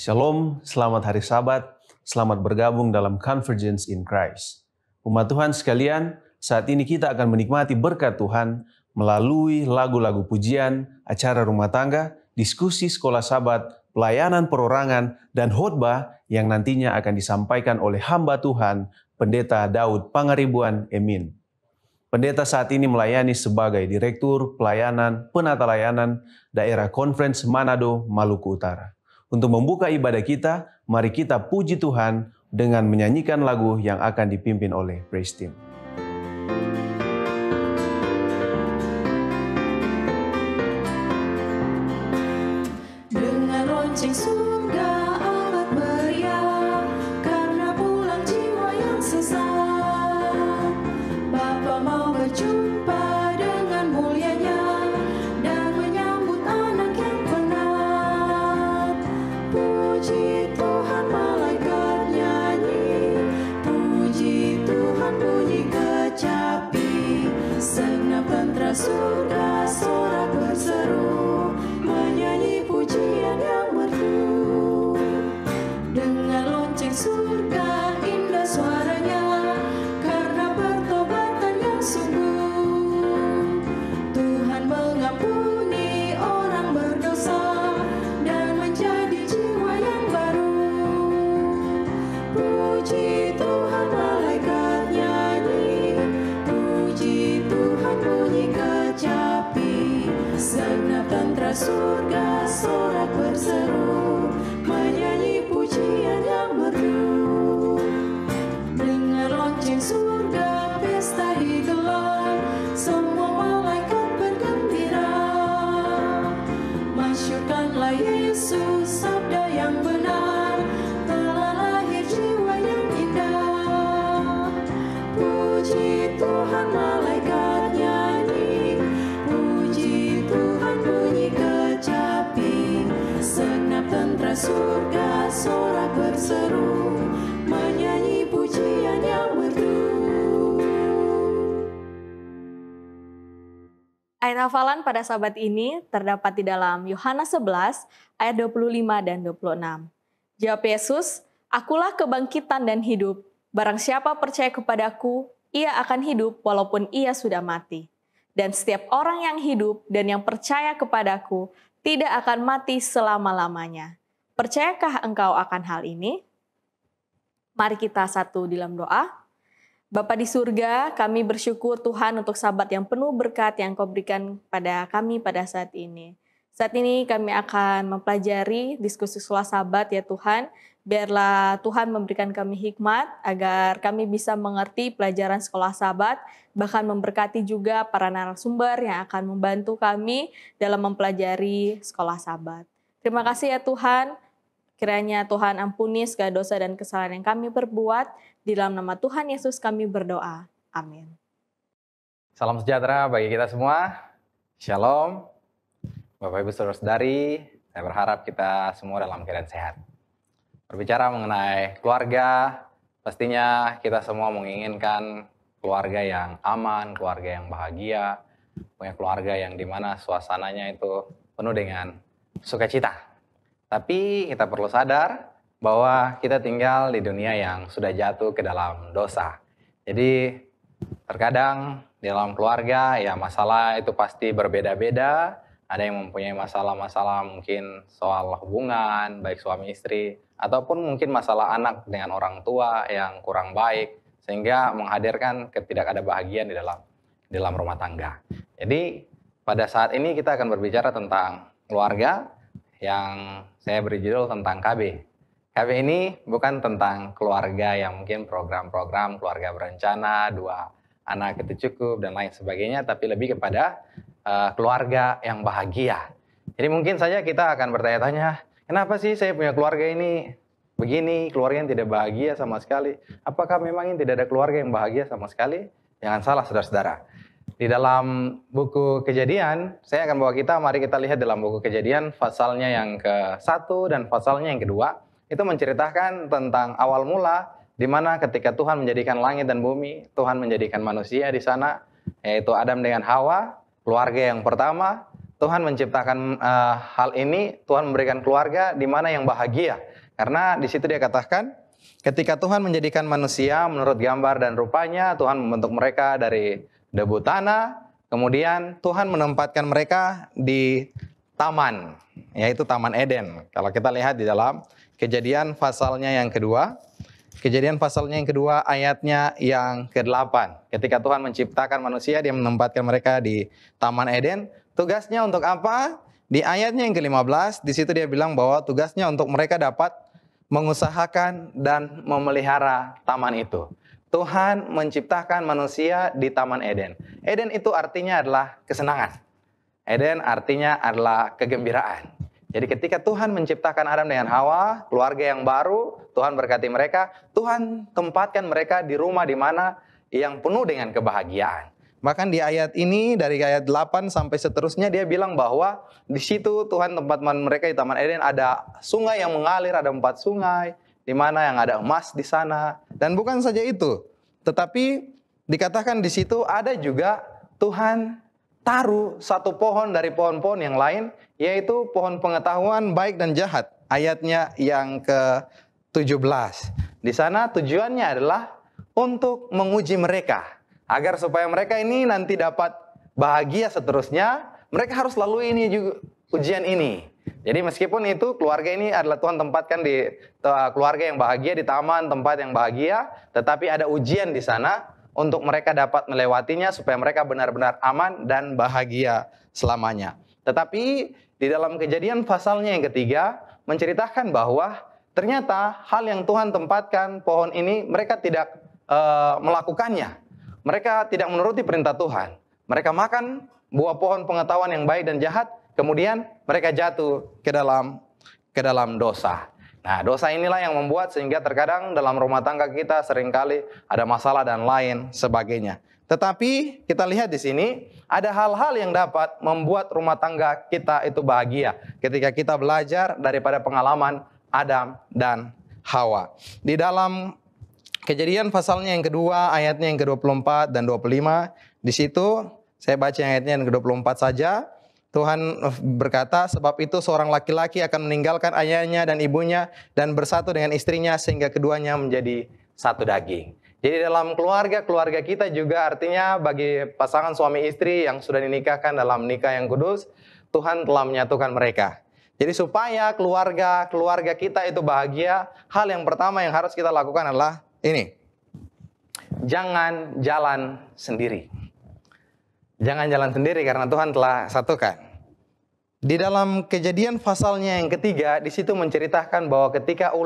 Shalom, selamat hari Sabat, selamat bergabung dalam Convergence in Christ. Umat Tuhan sekalian, saat ini kita akan menikmati berkat Tuhan melalui lagu-lagu pujian, acara rumah tangga, diskusi sekolah Sabat, pelayanan perorangan, dan khotbah yang nantinya akan disampaikan oleh hamba Tuhan, Pendeta Daud Pangaribuan Emin. Pendeta saat ini melayani sebagai Direktur Pelayanan Penata Layanan Daerah Conference Manado, Maluku Utara. Untuk membuka ibadah kita, mari kita puji Tuhan dengan menyanyikan lagu yang akan dipimpin oleh Praise Team. Dengan lonceng surga amat meriah, karena pulang jiwa yang sesat. Bapa mau berjumpa dengan mulianya dan menyambut anak yang penat. Puji Tuhan, malaikat nyanyi, puji Tuhan, bunyi kecapi, segenap tentara surga sorak berseru, menyanyi pujian yang merdu. Dengan lonceng surga indah suaranya, karena pertobatan yang sungguh. Tuhan mengampuni orang berdosa dan menjadi jiwa yang baru. Puji Tuhan, malaikat nyanyi, puji Tuhan, bunyi kecapi, segenap tentara surga sorak berseru, menyanyi pujian yang merdu. Dengan lonceng surga pesta digelar, semua malaikat bergembira. Masyurkanlah Yesus, sabda yang benar, telah lahir jiwa yang indah. Puji Tuhan, malaikat nyanyi, puji Tuhan, bunyi kecapi, segenap tentara surga sorak berseru, menyanyi pujian yang merdu. Ayat hafalan pada Sabat ini terdapat di dalam Yohanes 11 ayat 25 dan 26. Jawab Yesus, "Akulah kebangkitan dan hidup. Barang siapa percaya kepadaku, ia akan hidup walaupun ia sudah mati. Dan setiap orang yang hidup dan yang percaya kepadaku tidak akan mati selama-lamanya." Percayakah engkau akan hal ini? Mari kita satu dalam doa. Bapa di surga, kami bersyukur Tuhan untuk Sabat yang penuh berkat yang Kau berikan pada kami pada saat ini. Saat ini kami akan mempelajari diskusi sekolah Sabat ya Tuhan. Biarlah Tuhan memberikan kami hikmat agar kami bisa mengerti pelajaran sekolah Sabat, bahkan memberkati juga para narasumber yang akan membantu kami dalam mempelajari sekolah Sabat. Terima kasih ya Tuhan. Kiranya Tuhan ampuni segala dosa dan kesalahan yang kami perbuat. Di dalam nama Tuhan Yesus kami berdoa. Amin. Salam sejahtera bagi kita semua. Shalom. Bapak Ibu Saudara-saudari, saya berharap kita semua dalam keadaan sehat. Berbicara mengenai keluarga, pastinya kita semua menginginkan keluarga yang aman, keluarga yang bahagia, punya keluarga yang dimana suasananya itu penuh dengan sukacita. Tapi kita perlu sadar bahwa kita tinggal di dunia yang sudah jatuh ke dalam dosa. Jadi terkadang di dalam keluarga ya masalah itu pasti berbeda-beda. Ada yang mempunyai masalah-masalah mungkin soal hubungan, baik suami istri, ataupun mungkin masalah anak dengan orang tua yang kurang baik, sehingga menghadirkan ketidakadabahagiaan di dalam rumah tangga. Jadi pada saat ini kita akan berbicara tentang keluarga yang saya beri judul tentang KB. KB ini bukan tentang keluarga yang mungkin program-program keluarga berencana, 2 anak itu cukup dan lain sebagainya, tapi lebih kepada keluarga yang bahagia. Jadi mungkin saja kita akan bertanya-tanya, kenapa sih saya punya keluarga ini begini, keluarga yang tidak bahagia sama sekali? Apakah memang ini tidak ada keluarga yang bahagia sama sekali? Jangan salah saudara-saudara. Di dalam buku Kejadian, saya akan bawa kita, mari kita lihat dalam buku Kejadian, pasalnya yang ke-1 dan pasalnya yang kedua. Itu menceritakan tentang awal mula, di mana ketika Tuhan menjadikan langit dan bumi, Tuhan menjadikan manusia di sana, yaitu Adam dengan Hawa, keluarga yang pertama. Tuhan menciptakan hal ini, Tuhan memberikan keluarga di mana yang bahagia. Karena di situ dia katakan, ketika Tuhan menjadikan manusia menurut gambar dan rupanya, Tuhan membentuk mereka dari debu tanah, kemudian Tuhan menempatkan mereka di taman, yaitu Taman Eden. Kalau kita lihat di dalam Kejadian pasalnya yang kedua, ayatnya yang ke-8. Ketika Tuhan menciptakan manusia, dia menempatkan mereka di Taman Eden. Tugasnya untuk apa? Di ayatnya yang ke-15, di situ dia bilang bahwa tugasnya untuk mereka dapat mengusahakan dan memelihara taman itu. Tuhan menciptakan manusia di Taman Eden. Eden itu artinya adalah kesenangan. Eden artinya adalah kegembiraan. Jadi ketika Tuhan menciptakan Adam dengan Hawa, keluarga yang baru, Tuhan berkati mereka, Tuhan tempatkan mereka di rumah di mana yang penuh dengan kebahagiaan. Bahkan di ayat ini, dari ayat 8 sampai seterusnya, dia bilang bahwa di situ Tuhan tempat mereka di Taman Eden ada sungai yang mengalir, ada 4 sungai, di mana yang ada emas di sana. Dan bukan saja itu, tetapi dikatakan di situ ada juga Tuhan taruh satu pohon dari pohon-pohon yang lain, yaitu pohon pengetahuan baik dan jahat. Ayatnya yang ke-17. Di sana tujuannya adalah untuk menguji mereka. Agar supaya mereka ini nanti dapat bahagia seterusnya, mereka harus lalui ini juga, ujian ini. Jadi meskipun itu keluarga ini adalah Tuhan tempatkan di keluarga yang bahagia, di taman tempat yang bahagia, tetapi ada ujian di sana untuk mereka dapat melewatinya supaya mereka benar-benar aman dan bahagia selamanya. Tetapi di dalam Kejadian pasalnya yang ketiga menceritakan bahwa ternyata hal yang Tuhan tempatkan pohon ini mereka tidak melakukannya. Mereka tidak menuruti perintah Tuhan. Mereka makan buah pohon pengetahuan yang baik dan jahat, kemudian mereka jatuh ke dalam dosa. Nah, dosa inilah yang membuat sehingga terkadang dalam rumah tangga kita seringkali ada masalah dan lain sebagainya. Tetapi kita lihat di sini ada hal-hal yang dapat membuat rumah tangga kita itu bahagia ketika kita belajar daripada pengalaman Adam dan Hawa. Di dalam Kejadian pasalnya yang kedua, ayatnya yang ke-24 dan 25, di situ saya baca ayatnya yang ke-24 saja. Tuhan berkata, sebab itu seorang laki-laki akan meninggalkan ayahnya dan ibunya dan bersatu dengan istrinya sehingga keduanya menjadi satu daging. Jadi dalam keluarga kita juga artinya bagi pasangan suami istri yang sudah dinikahkan dalam nikah yang kudus, Tuhan telah menyatukan mereka. Jadi supaya keluarga kita itu bahagia, hal yang pertama yang harus kita lakukan adalah ini, jangan jalan sendiri. Jangan jalan sendiri karena Tuhan telah satukan. Di dalam Kejadian pasalnya yang ketiga, di situ menceritakan bahwa ketika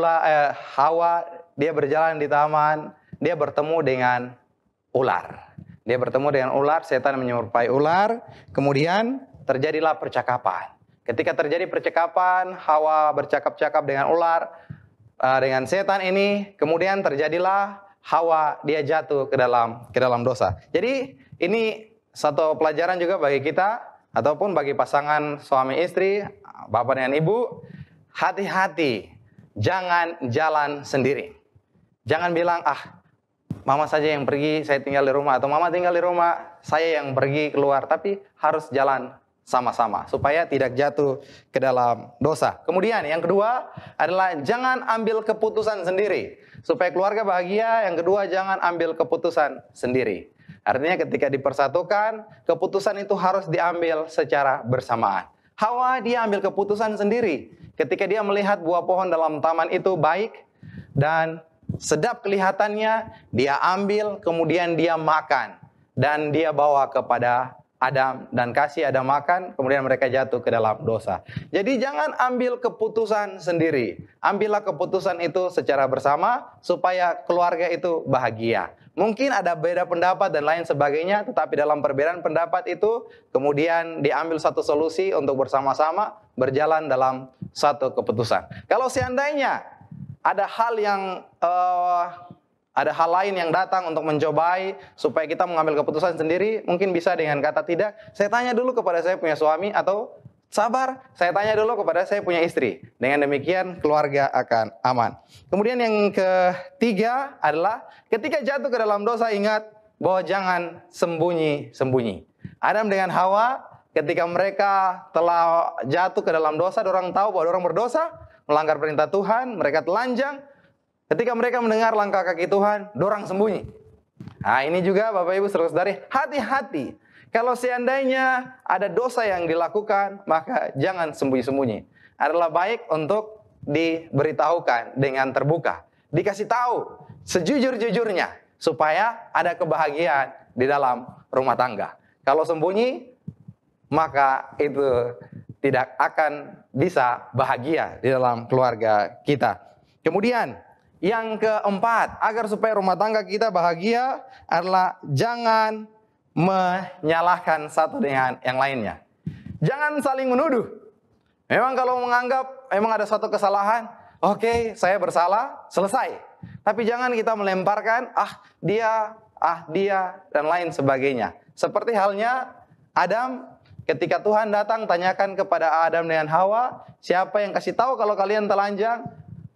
Hawa dia berjalan di taman, dia bertemu dengan ular. Dia bertemu dengan ular, setan menyerupai ular, kemudian terjadilah percakapan. Ketika terjadi percakapan, Hawa bercakap-cakap dengan ular, dengan setan ini, kemudian terjadilah Hawa dia jatuh ke dalam dosa. Jadi ini satu pelajaran juga bagi kita ataupun bagi pasangan suami istri, bapak dan ibu, hati-hati, jangan jalan sendiri. Jangan bilang, mama saja yang pergi, saya tinggal di rumah, atau mama tinggal di rumah, saya yang pergi keluar, tapi harus jalan sama-sama supaya tidak jatuh ke dalam dosa. Kemudian yang kedua adalah jangan ambil keputusan sendiri. Supaya keluarga bahagia, yang kedua jangan ambil keputusan sendiri. Artinya ketika dipersatukan, keputusan itu harus diambil secara bersamaan. Hawa dia ambil keputusan sendiri. Ketika dia melihat buah pohon dalam taman itu baik dan sedap kelihatannya, dia ambil kemudian dia makan. Dan dia bawa kepada Adam dan kasih Adam makan, kemudian mereka jatuh ke dalam dosa. Jadi jangan ambil keputusan sendiri. Ambillah keputusan itu secara bersama supaya keluarga itu bahagia. Mungkin ada beda pendapat dan lain sebagainya, tetapi dalam perbedaan pendapat itu kemudian diambil satu solusi untuk bersama-sama berjalan dalam satu keputusan. Kalau seandainya ada hal lain yang datang untuk mencobai supaya kita mengambil keputusan sendiri, mungkin bisa dengan kata tidak. Saya tanya dulu kepada saya punya suami, atau sabar, saya tanya dulu kepada saya punya istri. Dengan demikian keluarga akan aman. Kemudian yang ketiga adalah ketika jatuh ke dalam dosa, ingat bahwa jangan sembunyi-sembunyi. Adam dengan Hawa ketika mereka telah jatuh ke dalam dosa, dorang tahu bahwa dorang berdosa, melanggar perintah Tuhan, mereka telanjang. Ketika mereka mendengar langkah kaki Tuhan, dorang sembunyi. Nah, ini juga Bapak Ibu saudara-saudari, hati-hati. Kalau seandainya ada dosa yang dilakukan, maka jangan sembunyi-sembunyi. Adalah baik untuk diberitahukan dengan terbuka. Dikasih tahu sejujur-jujurnya, supaya ada kebahagiaan di dalam rumah tangga. Kalau sembunyi, maka itu tidak akan bisa bahagia di dalam keluarga kita. Kemudian, yang keempat, agar supaya rumah tangga kita bahagia adalah jangan menyalahkan satu dengan yang lainnya. Jangan saling menuduh. Memang kalau menganggap memang ada suatu kesalahan, oke, saya bersalah, selesai. Tapi jangan kita melemparkan, dia, dan lain sebagainya. Seperti halnya Adam, ketika Tuhan datang tanyakan kepada Adam dan Hawa, siapa yang kasih tahu kalau kalian telanjang?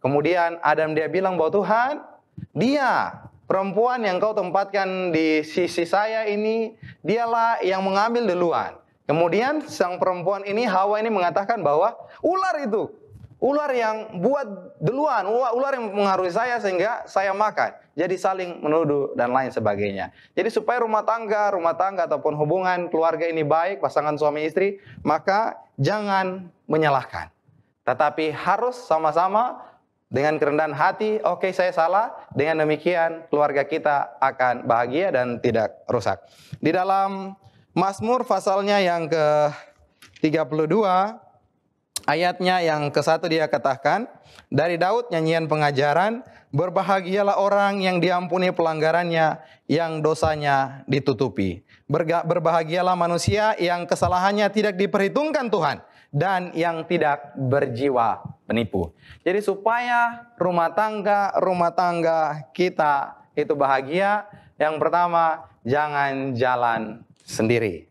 Kemudian Adam dia bilang bahwa Tuhan, dia perempuan yang kau tempatkan di sisi saya ini, dialah yang mengambil duluan. Kemudian sang perempuan ini, Hawa ini mengatakan bahwa ular itu, ular yang buat duluan, ular yang mengaruhi saya sehingga saya makan. Jadi saling menuduh dan lain sebagainya. Jadi supaya rumah tangga ataupun hubungan keluarga ini baik, pasangan suami istri, maka jangan menyalahkan. Tetapi harus sama-sama dengan kerendahan hati, oke, saya salah. Dengan demikian keluarga kita akan bahagia dan tidak rusak. Di dalam Mazmur pasalnya yang ke-32, ayatnya yang ke-1 dia katakan, dari Daud nyanyian pengajaran, berbahagialah orang yang diampuni pelanggarannya, yang dosanya ditutupi. Berbahagialah manusia yang kesalahannya tidak diperhitungkan Tuhan, dan yang tidak berjiwa penipu. Jadi supaya rumah tangga kita itu bahagia, yang pertama, jangan jalan sendiri,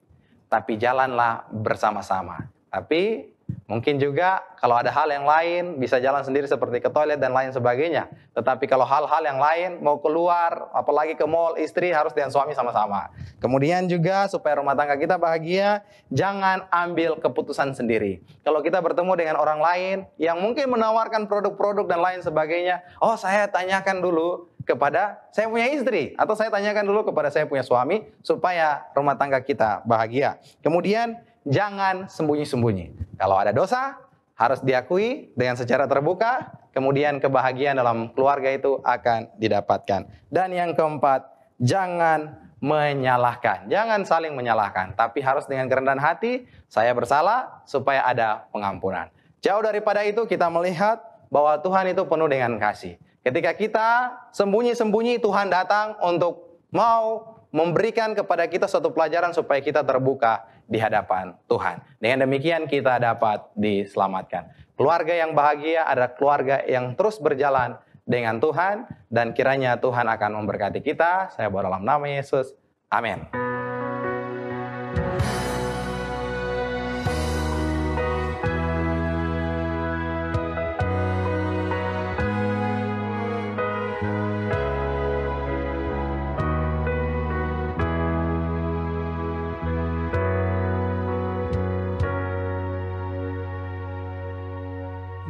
tapi jalanlah bersama-sama. Tapi mungkin juga kalau ada hal yang lain bisa jalan sendiri seperti ke toilet dan lain sebagainya. Tetapi kalau hal-hal yang lain mau keluar, apalagi ke mall, istri harus dengan suami sama-sama. Kemudian juga supaya rumah tangga kita bahagia, jangan ambil keputusan sendiri. Kalau kita bertemu dengan orang lain yang mungkin menawarkan produk-produk dan lain sebagainya, saya tanyakan dulu kepada saya punya istri, atau saya tanyakan dulu kepada saya punya suami, supaya rumah tangga kita bahagia. Kemudian jangan sembunyi-sembunyi. Kalau ada dosa, harus diakui dengan secara terbuka, kemudian kebahagiaan dalam keluarga itu akan didapatkan. Dan yang keempat, jangan menyalahkan. Jangan saling menyalahkan, tapi harus dengan kerendahan hati, saya bersalah, supaya ada pengampunan. Jauh daripada itu, kita melihat bahwa Tuhan itu penuh dengan kasih. Ketika kita sembunyi-sembunyi, Tuhan datang untuk mau memberikan kepada kita suatu pelajaran supaya kita terbuka di hadapan Tuhan. Dengan demikian kita dapat diselamatkan. Keluarga yang bahagia adalah keluarga yang terus berjalan dengan Tuhan, dan kiranya Tuhan akan memberkati kita. Saya berdoa dalam nama Yesus. Amin.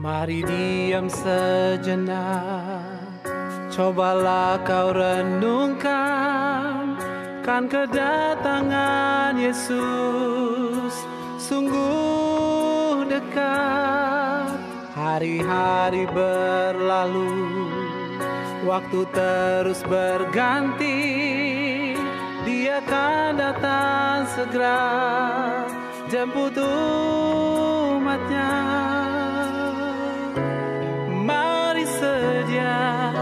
Mari diam sejenak, cobalah kau renungkan, kan kedatangan Yesus sungguh dekat. Hari-hari berlalu, waktu terus berganti, Dia akan datang segera jemput umatnya. Mari sedia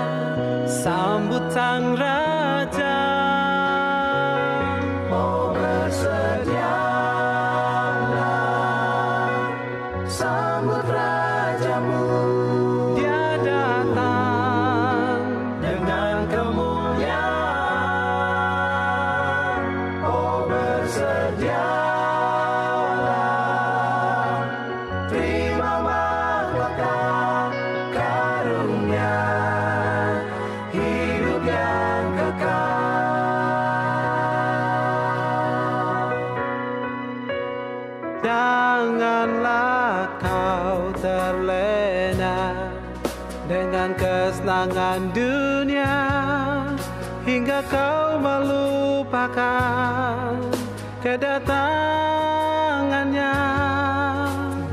sambut sang Raja. Oh, bersedialah sambut Rajamu. Dia datang dengan kemuliaan. Oh, bersedialah, terima mahkota karunia, hidup yang kekal. kedatangan dunia, hingga kau melupakan kedatangannya.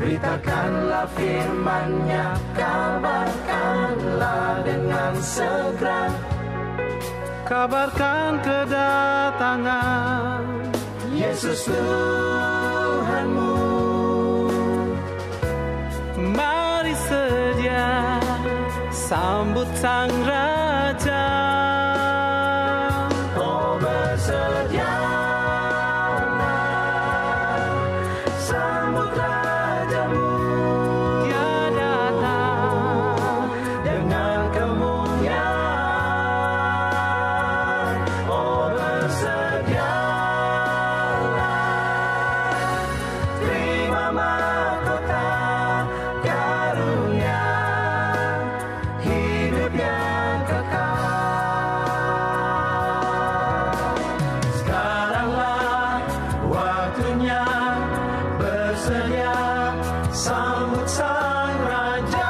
Beritakanlah firman-Nya, kabarkanlah dengan segera. Kabarkan kedatangan Yesus Tuhanmu. Mari sedia sambut Sang Raja. Oh, bersedialah sambut Rajamu. Dia datang Dengan kemuliaan, oh bersedialah, terima mahkota karunia, hidup yang kekal. Sekaranglah waktunya, bersedia sambut Sang Raja.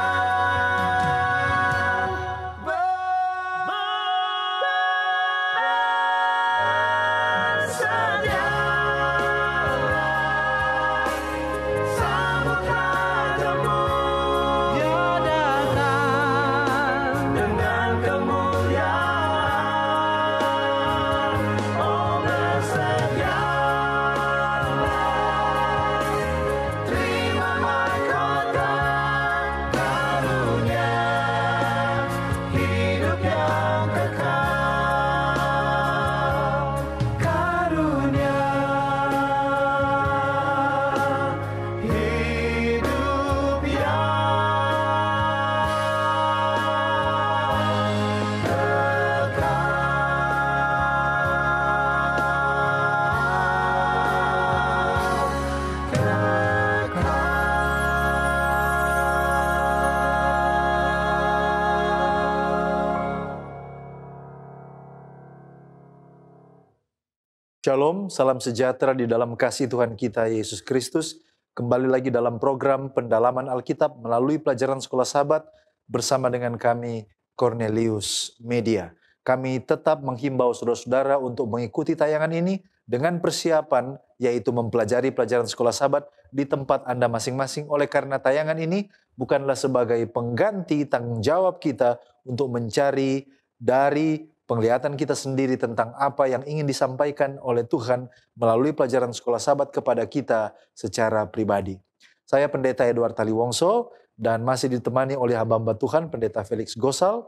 Bersedialah sambut Rajamu. Dia datang Dengan kemuliaan, oh bersedialah, terima mahkota karunia, hidup yang kekal. Karunia, hidup yang Shalom, salam sejahtera di dalam kasih Tuhan kita Yesus Kristus. Kembali lagi dalam program pendalaman Alkitab melalui pelajaran Sekolah Sahabat bersama dengan kami Cornelius Media. Kami tetap menghimbau saudara-saudara untuk mengikuti tayangan ini dengan persiapan yaitu mempelajari pelajaran Sekolah Sahabat di tempat Anda masing-masing. Oleh karena tayangan ini bukanlah sebagai pengganti tanggung jawab kita untuk mencari dari penglihatan kita sendiri tentang apa yang ingin disampaikan oleh Tuhan melalui pelajaran Sekolah Sahabat kepada kita secara pribadi. Saya Pendeta Edward Taliwongso dan masih ditemani oleh hamba-hamba Tuhan Pendeta Felix Gosal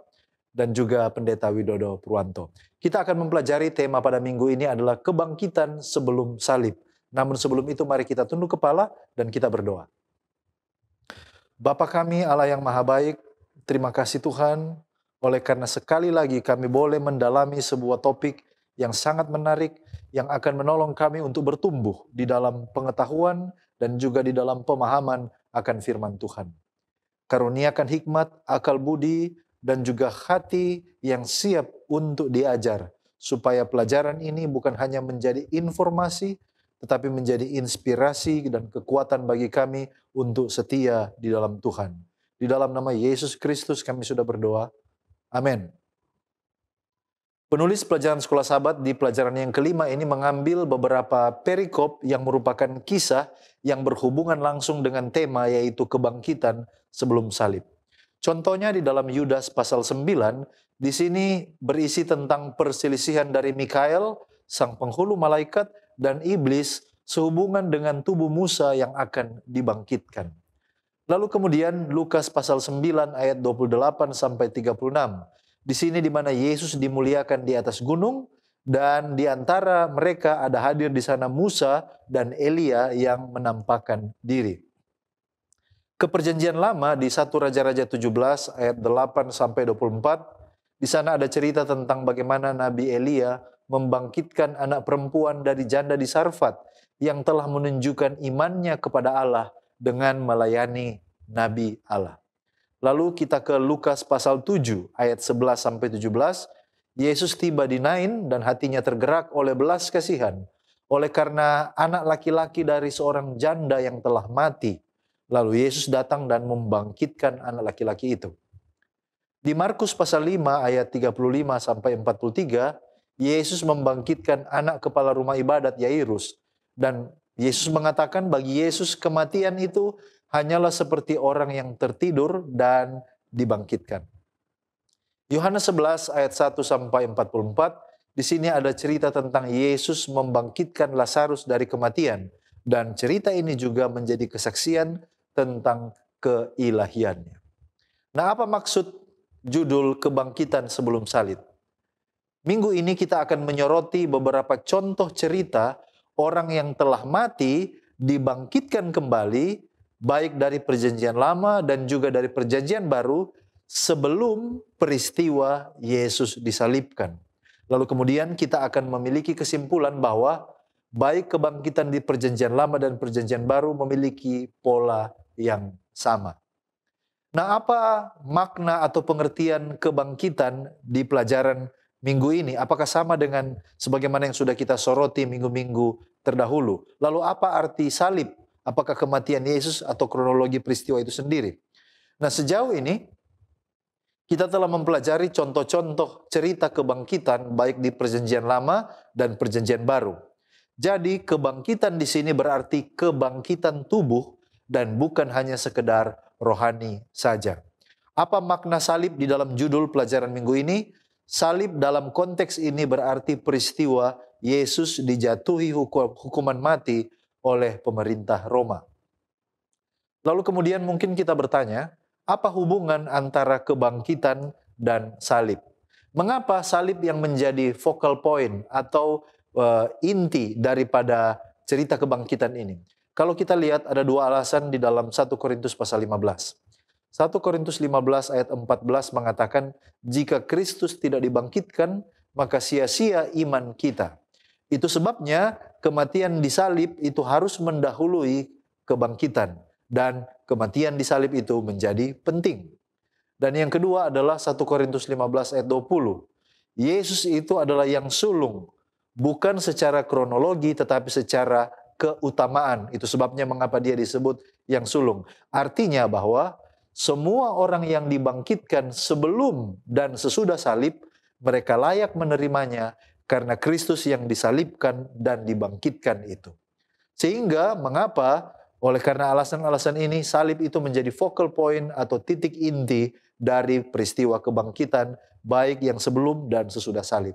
dan juga Pendeta Widodo Purwanto. Kita akan mempelajari tema pada minggu ini adalah kebangkitan sebelum salib. Namun sebelum itu mari kita tunduk kepala dan kita berdoa. Bapa kami Allah yang maha baik, terima kasih Tuhan oleh karena sekali lagi kami boleh mendalami sebuah topik yang sangat menarik yang akan menolong kami untuk bertumbuh di dalam pengetahuan dan juga di dalam pemahaman akan firman Tuhan. Karuniakan hikmat, akal budi, dan juga hati yang siap untuk diajar, supaya pelajaran ini bukan hanya menjadi informasi, tetapi menjadi inspirasi dan kekuatan bagi kami untuk setia di dalam Tuhan. Di dalam nama Yesus Kristus kami sudah berdoa. Amin. Penulis pelajaran Sekolah Sahabat di pelajaran yang kelima ini mengambil beberapa perikop yang merupakan kisah yang berhubungan langsung dengan tema yaitu kebangkitan sebelum salib. Contohnya di dalam Yudas pasal 9, di sini berisi tentang perselisihan dari Mikael, sang penghulu malaikat, dan iblis sehubungan dengan tubuh Musa yang akan dibangkitkan. Lalu kemudian Lukas pasal 9 ayat 28 sampai 36. Di sini di mana Yesus dimuliakan di atas gunung dan di antara mereka ada hadir di sana Musa dan Elia yang menampakkan diri. Keperjanjian lama di 1 Raja-Raja 17 ayat 8 sampai 24. Di sana ada cerita tentang bagaimana Nabi Elia membangkitkan anak perempuan dari janda di Sarfat yang telah menunjukkan imannya kepada Allah dengan melayani Nabi Allah. Lalu kita ke Lukas pasal 7 ayat 11 sampai 17. Yesus tiba di Nain dan hatinya tergerak oleh belas kasihan oleh karena anak laki-laki dari seorang janda yang telah mati. Lalu Yesus datang dan membangkitkan anak laki-laki itu. Di Markus pasal 5 ayat 35 sampai 43, Yesus membangkitkan anak kepala rumah ibadat Yairus. Dan Yesus mengatakan bagi Yesus kematian itu hanyalah seperti orang yang tertidur dan dibangkitkan. Yohanes 11 ayat 1 sampai 44, di sini ada cerita tentang Yesus membangkitkan Lazarus dari kematian. Dan cerita ini juga menjadi kesaksian tentang keilahiannya. Nah, apa maksud judul kebangkitan sebelum salib? Minggu ini kita akan menyoroti beberapa contoh cerita orang yang telah mati dibangkitkan kembali, baik dari perjanjian lama dan juga dari perjanjian baru sebelum peristiwa Yesus disalibkan. Lalu kemudian kita akan memiliki kesimpulan bahwa baik kebangkitan di perjanjian lama dan perjanjian baru memiliki pola yang sama. Nah, apa makna atau pengertian kebangkitan di pelajaran minggu ini? Apakah sama dengan sebagaimana yang sudah kita soroti minggu-minggu terdahulu? Lalu apa arti salib? Apakah kematian Yesus atau kronologi peristiwa itu sendiri? Nah, sejauh ini kita telah mempelajari contoh-contoh cerita kebangkitan baik di perjanjian lama dan perjanjian baru. Jadi kebangkitan di sini berarti kebangkitan tubuh dan bukan hanya sekedar rohani saja. Apa makna salib di dalam judul pelajaran minggu ini? Salib dalam konteks ini berarti peristiwa Yesus dijatuhi hukuman mati oleh pemerintah Roma. Lalu kemudian mungkin kita bertanya, apa hubungan antara kebangkitan dan salib? Mengapa salib yang menjadi focal point atau inti daripada cerita kebangkitan ini? Kalau kita lihat ada dua alasan di dalam 1 Korintus pasal 15. 1 Korintus 15 ayat 14 mengatakan, jika Kristus tidak dibangkitkan, maka sia-sia iman kita. Itu sebabnya kematian di salib itu harus mendahului kebangkitan. Dan kematian di salib itu menjadi penting. Dan yang kedua adalah 1 Korintus 15 ayat 20. Yesus itu adalah yang sulung. Bukan secara kronologi tetapi secara keutamaan. Itu sebabnya mengapa dia disebut yang sulung. Artinya bahwa semua orang yang dibangkitkan sebelum dan sesudah salib, mereka layak menerimanya karena Kristus yang disalibkan dan dibangkitkan itu. Sehingga mengapa, oleh karena alasan-alasan ini, salib itu menjadi focal point atau titik inti dari peristiwa kebangkitan, baik yang sebelum dan sesudah salib.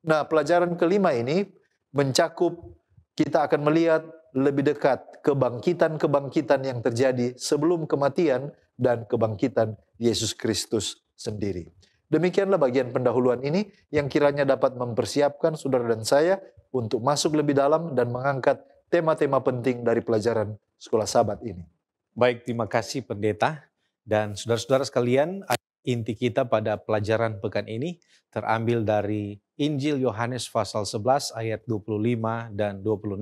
Nah, pelajaran kelima ini mencakup, kita akan melihat lebih dekat kebangkitan-kebangkitan yang terjadi sebelum kematian dan kebangkitan Yesus Kristus sendiri. Demikianlah bagian pendahuluan ini yang kiranya dapat mempersiapkan saudara dan saya untuk masuk lebih dalam dan mengangkat tema-tema penting dari pelajaran Sekolah Sabat ini. Baik, terima kasih Pendeta. Dan saudara-saudara sekalian, inti kita pada pelajaran pekan ini terambil dari Injil Yohanes pasal 11 ayat 25 dan 26.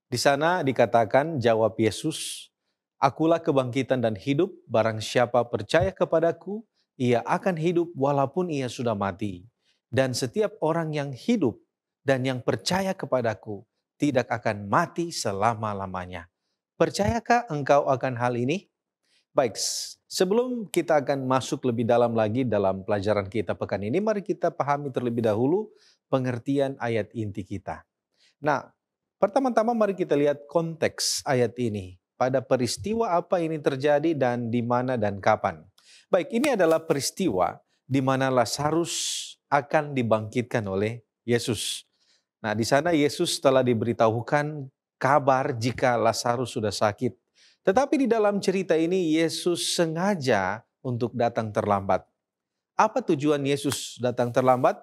Di sana dikatakan, jawab Yesus, akulah kebangkitan dan hidup, barang siapa percaya kepadaku, ia akan hidup walaupun ia sudah mati. Dan setiap orang yang hidup dan yang percaya kepadaku tidak akan mati selama-lamanya. Percayakah engkau akan hal ini? Baik, sebelum kita akan masuk lebih dalam lagi dalam pelajaran kita pekan ini, mari kita pahami terlebih dahulu pengertian ayat inti kita. Nah, pertama-tama mari kita lihat konteks ayat ini. Pada peristiwa apa ini terjadi dan di mana dan kapan. Baik, ini adalah peristiwa di mana Lazarus akan dibangkitkan oleh Yesus. Nah, di sana Yesus telah diberitahukan kabar jika Lazarus sudah sakit. Tetapi di dalam cerita ini Yesus sengaja untuk datang terlambat. Apa tujuan Yesus datang terlambat?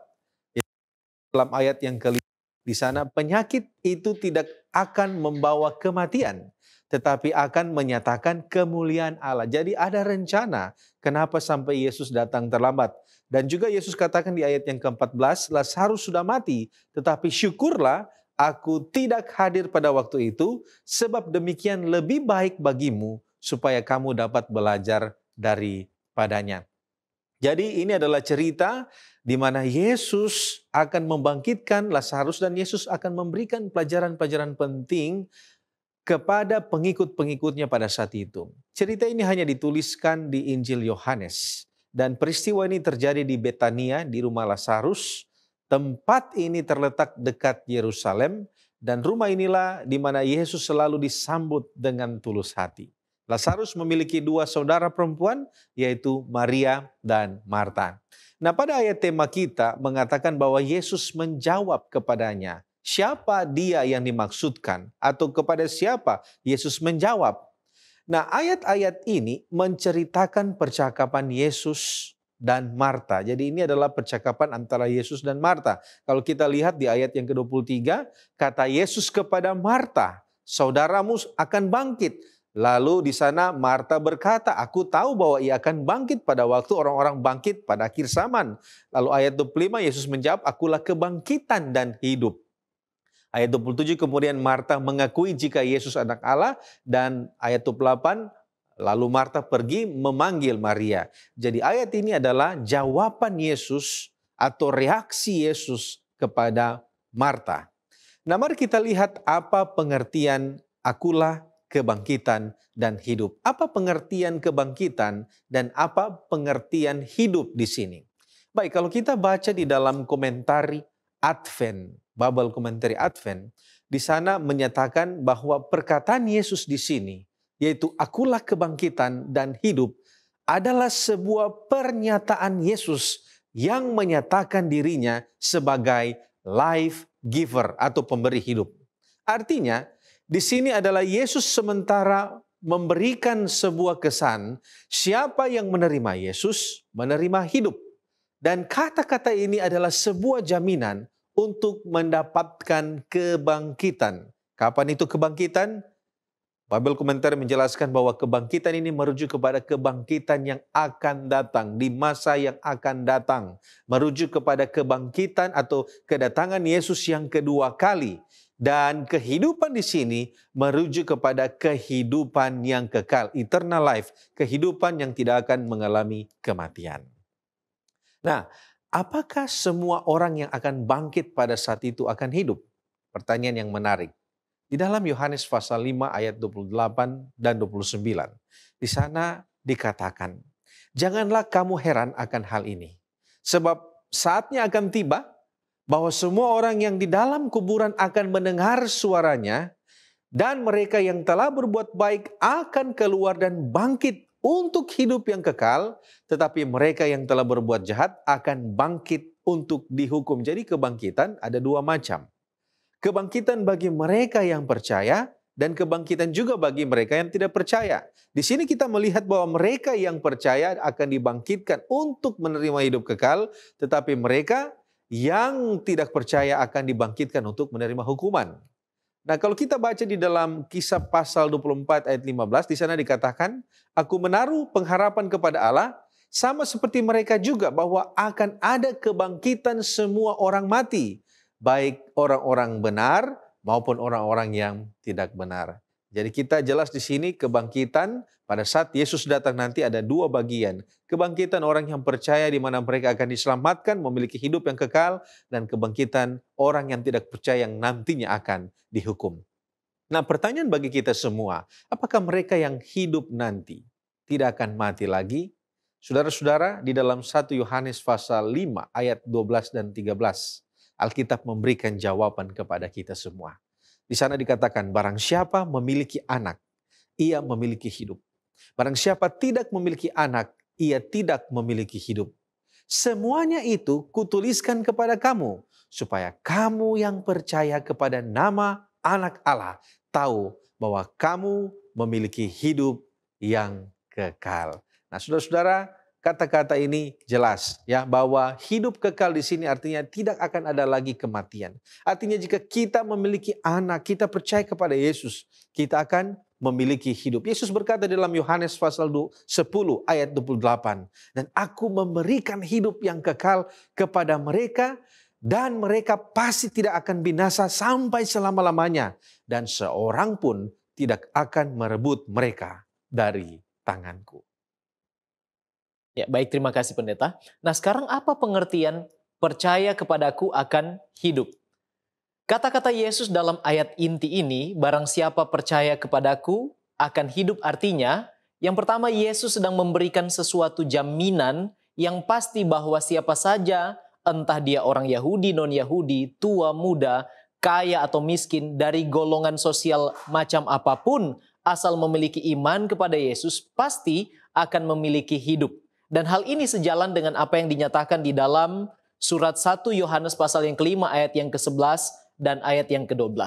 Dalam ayat yang kelima di sana, penyakit itu tidak akan membawa kematian, tetapi akan menyatakan kemuliaan Allah. Jadi ada rencana kenapa sampai Yesus datang terlambat. Dan juga Yesus katakan di ayat yang ke-14, Lazarus sudah mati, tetapi syukurlah aku tidak hadir pada waktu itu, sebab demikian lebih baik bagimu, supaya kamu dapat belajar daripadanya. Jadi ini adalah cerita di mana Yesus akan membangkitkan Lazarus dan Yesus akan memberikan pelajaran-pelajaran penting kepada pengikut-pengikutnya pada saat itu. Cerita ini hanya dituliskan di Injil Yohanes Dan peristiwa ini terjadi di Betania, di rumah Lazarus. Tempat ini terletak dekat Yerusalem, dan rumah inilah di mana Yesus selalu disambut dengan tulus hati. Lazarus memiliki 2 saudara perempuan, yaitu Maria dan Marta. Nah, pada ayat tema kita mengatakan bahwa Yesus menjawab kepadanya, siapa dia yang dimaksudkan, atau kepada siapa Yesus menjawab. Nah, ayat-ayat ini menceritakan percakapan Yesus dan Marta. Jadi ini adalah percakapan antara Yesus dan Marta. Kalau kita lihat di ayat yang ke-23, kata Yesus kepada Marta, saudaramu akan bangkit. Lalu di sana Marta berkata, aku tahu bahwa ia akan bangkit pada waktu orang-orang bangkit pada akhir zaman. Lalu ayat 25 Yesus menjawab, akulah kebangkitan dan hidup. Ayat 27 kemudian Marta mengakui jika Yesus anak Allah, dan ayat 28 lalu Marta pergi memanggil Maria. Jadi ayat ini adalah jawaban Yesus atau reaksi Yesus kepada Marta. Nah, mari kita lihat apa pengertian akulah kebangkitan dan hidup. Apa pengertian kebangkitan dan apa pengertian hidup di sini? Baik, kalau kita baca di dalam komentari Advent, Bible Commentary Advent, di sana menyatakan bahwa perkataan Yesus di sini, yaitu akulah kebangkitan dan hidup, adalah sebuah pernyataan Yesus yang menyatakan dirinya sebagai life giver atau pemberi hidup. Artinya, di sini adalah Yesus sementara memberikan sebuah kesan, siapa yang menerima Yesus, menerima hidup. Dan kata-kata ini adalah sebuah jaminan untuk mendapatkan kebangkitan. Kapan itu kebangkitan? Bible Komentar menjelaskan bahwa kebangkitan ini merujuk kepada kebangkitan yang akan datang, di masa yang akan datang. Merujuk kepada kebangkitan atau kedatangan Yesus yang kedua kali. Dan kehidupan di sini merujuk kepada kehidupan yang kekal, eternal life, kehidupan yang tidak akan mengalami kematian. Nah, apakah semua orang yang akan bangkit pada saat itu akan hidup? Pertanyaan yang menarik. Di dalam Yohanes pasal 5 ayat 28 dan 29. Di sana dikatakan, janganlah kamu heran akan hal ini. Sebab saatnya akan tiba bahwa semua orang yang di dalam kuburan akan mendengar suaranya, dan mereka yang telah berbuat baik akan keluar dan bangkit untuk hidup yang kekal, tetapi mereka yang telah berbuat jahat akan bangkit untuk dihukum. Jadi kebangkitan ada 2 macam. Kebangkitan bagi mereka yang percaya dan kebangkitan juga bagi mereka yang tidak percaya. Di sini kita melihat bahwa mereka yang percaya akan dibangkitkan untuk menerima hidup kekal, tetapi mereka yang tidak percaya akan dibangkitkan untuk menerima hukuman. Nah, kalau kita baca di dalam Kisah pasal 24 ayat 15, di sana dikatakan, aku menaruh pengharapan kepada Allah, sama seperti mereka juga bahwa akan ada kebangkitan semua orang mati, baik orang-orang benar maupun orang-orang yang tidak benar. Jadi kita jelas di sini kebangkitan pada saat Yesus datang nanti ada 2 bagian. Kebangkitan orang yang percaya di mana mereka akan diselamatkan, memiliki hidup yang kekal, dan kebangkitan orang yang tidak percaya yang nantinya akan dihukum. Nah, pertanyaan bagi kita semua, apakah mereka yang hidup nanti tidak akan mati lagi? Saudara-saudara, di dalam 1 Yohanes pasal 5 ayat 12 dan 13, Alkitab memberikan jawaban kepada kita semua. Di sana dikatakan, barang siapa memiliki anak, ia memiliki hidup. Barang siapa tidak memiliki anak, ia tidak memiliki hidup. Semuanya itu kutuliskan kepada kamu, supaya kamu yang percaya kepada nama anak Allah tahu bahwa kamu memiliki hidup yang kekal. Nah, saudara-saudara, kata-kata ini jelas ya bahwa hidup kekal di sini artinya tidak akan ada lagi kematian. Artinya jika kita memiliki anak, kita percaya kepada Yesus, kita akan memiliki hidup. Yesus berkata dalam Yohanes pasal 10 ayat 28, dan aku memberikan hidup yang kekal kepada mereka, dan mereka pasti tidak akan binasa sampai selama-lamanya, dan seorang pun tidak akan merebut mereka dari tanganku. Ya, baik, terima kasih pendeta. Nah, sekarang apa pengertian percaya kepadaku akan hidup? Kata-kata Yesus dalam ayat inti ini, barang siapa percaya kepadaku akan hidup, artinya yang pertama Yesus sedang memberikan sesuatu jaminan yang pasti bahwa siapa saja, entah dia orang Yahudi, non-Yahudi, tua, muda, kaya atau miskin, dari golongan sosial macam apapun, asal memiliki iman kepada Yesus, pasti akan memiliki hidup. Dan hal ini sejalan dengan apa yang dinyatakan di dalam surat 1 Yohanes pasal yang kelima ayat yang ke-11 dan ayat yang ke-12.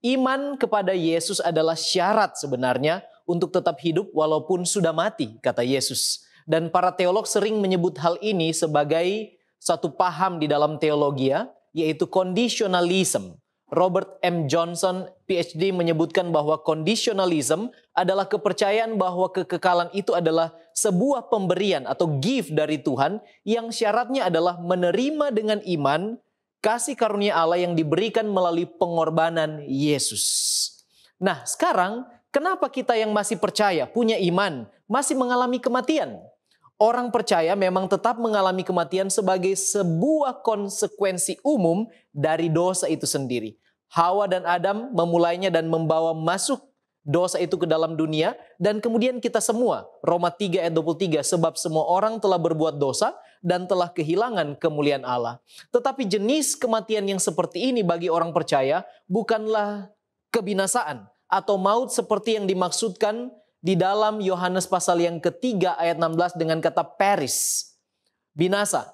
Iman kepada Yesus adalah syarat sebenarnya untuk tetap hidup walaupun sudah mati, kata Yesus. Dan para teolog sering menyebut hal ini sebagai satu paham di dalam teologi, yaitu conditionalism. Robert M. Johnson, PhD, menyebutkan bahwa conditionalism adalah kepercayaan bahwa kekekalan itu adalah sebuah pemberian atau gift dari Tuhan yang syaratnya adalah menerima dengan iman kasih karunia Allah yang diberikan melalui pengorbanan Yesus. Nah, sekarang kenapa kita yang masih percaya, punya iman, masih mengalami kematian? Orang percaya memang tetap mengalami kematian sebagai sebuah konsekuensi umum dari dosa itu sendiri. Hawa dan Adam memulainya dan membawa masuk dosa itu ke dalam dunia. Dan kemudian kita semua, Roma 3 ayat 23, sebab semua orang telah berbuat dosa dan telah kehilangan kemuliaan Allah. Tetapi jenis kematian yang seperti ini bagi orang percaya bukanlah kebinasaan atau maut seperti yang dimaksudkan di dalam Yohanes pasal yang ketiga ayat 16 dengan kata peris, binasa.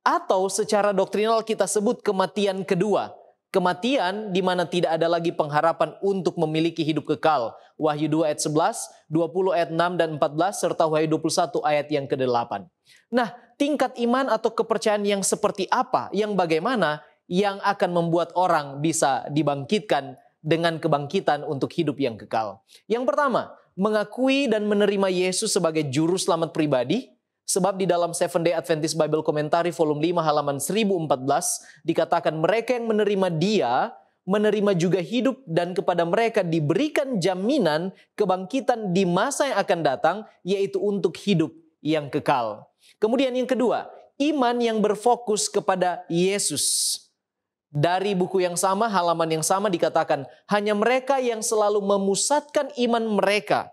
Atau secara doktrinal kita sebut kematian kedua. Kematian di mana tidak ada lagi pengharapan untuk memiliki hidup kekal. Wahyu 2 ayat 11, 20 ayat 6 dan 14, serta Wahyu 21 ayat yang ke-8. Nah, tingkat iman atau kepercayaan yang seperti apa, yang bagaimana, yang akan membuat orang bisa dibangkitkan dengan kebangkitan untuk hidup yang kekal. Yang pertama, mengakui dan menerima Yesus sebagai juru selamat pribadi. Sebab di dalam Seventh Day Adventist Bible Commentary volume 5 halaman 1014 dikatakan mereka yang menerima Dia menerima juga hidup dan kepada mereka diberikan jaminan kebangkitan di masa yang akan datang, yaitu untuk hidup yang kekal. Kemudian yang kedua, iman yang berfokus kepada Yesus. Dari buku yang sama, halaman yang sama dikatakan, hanya mereka yang selalu memusatkan iman mereka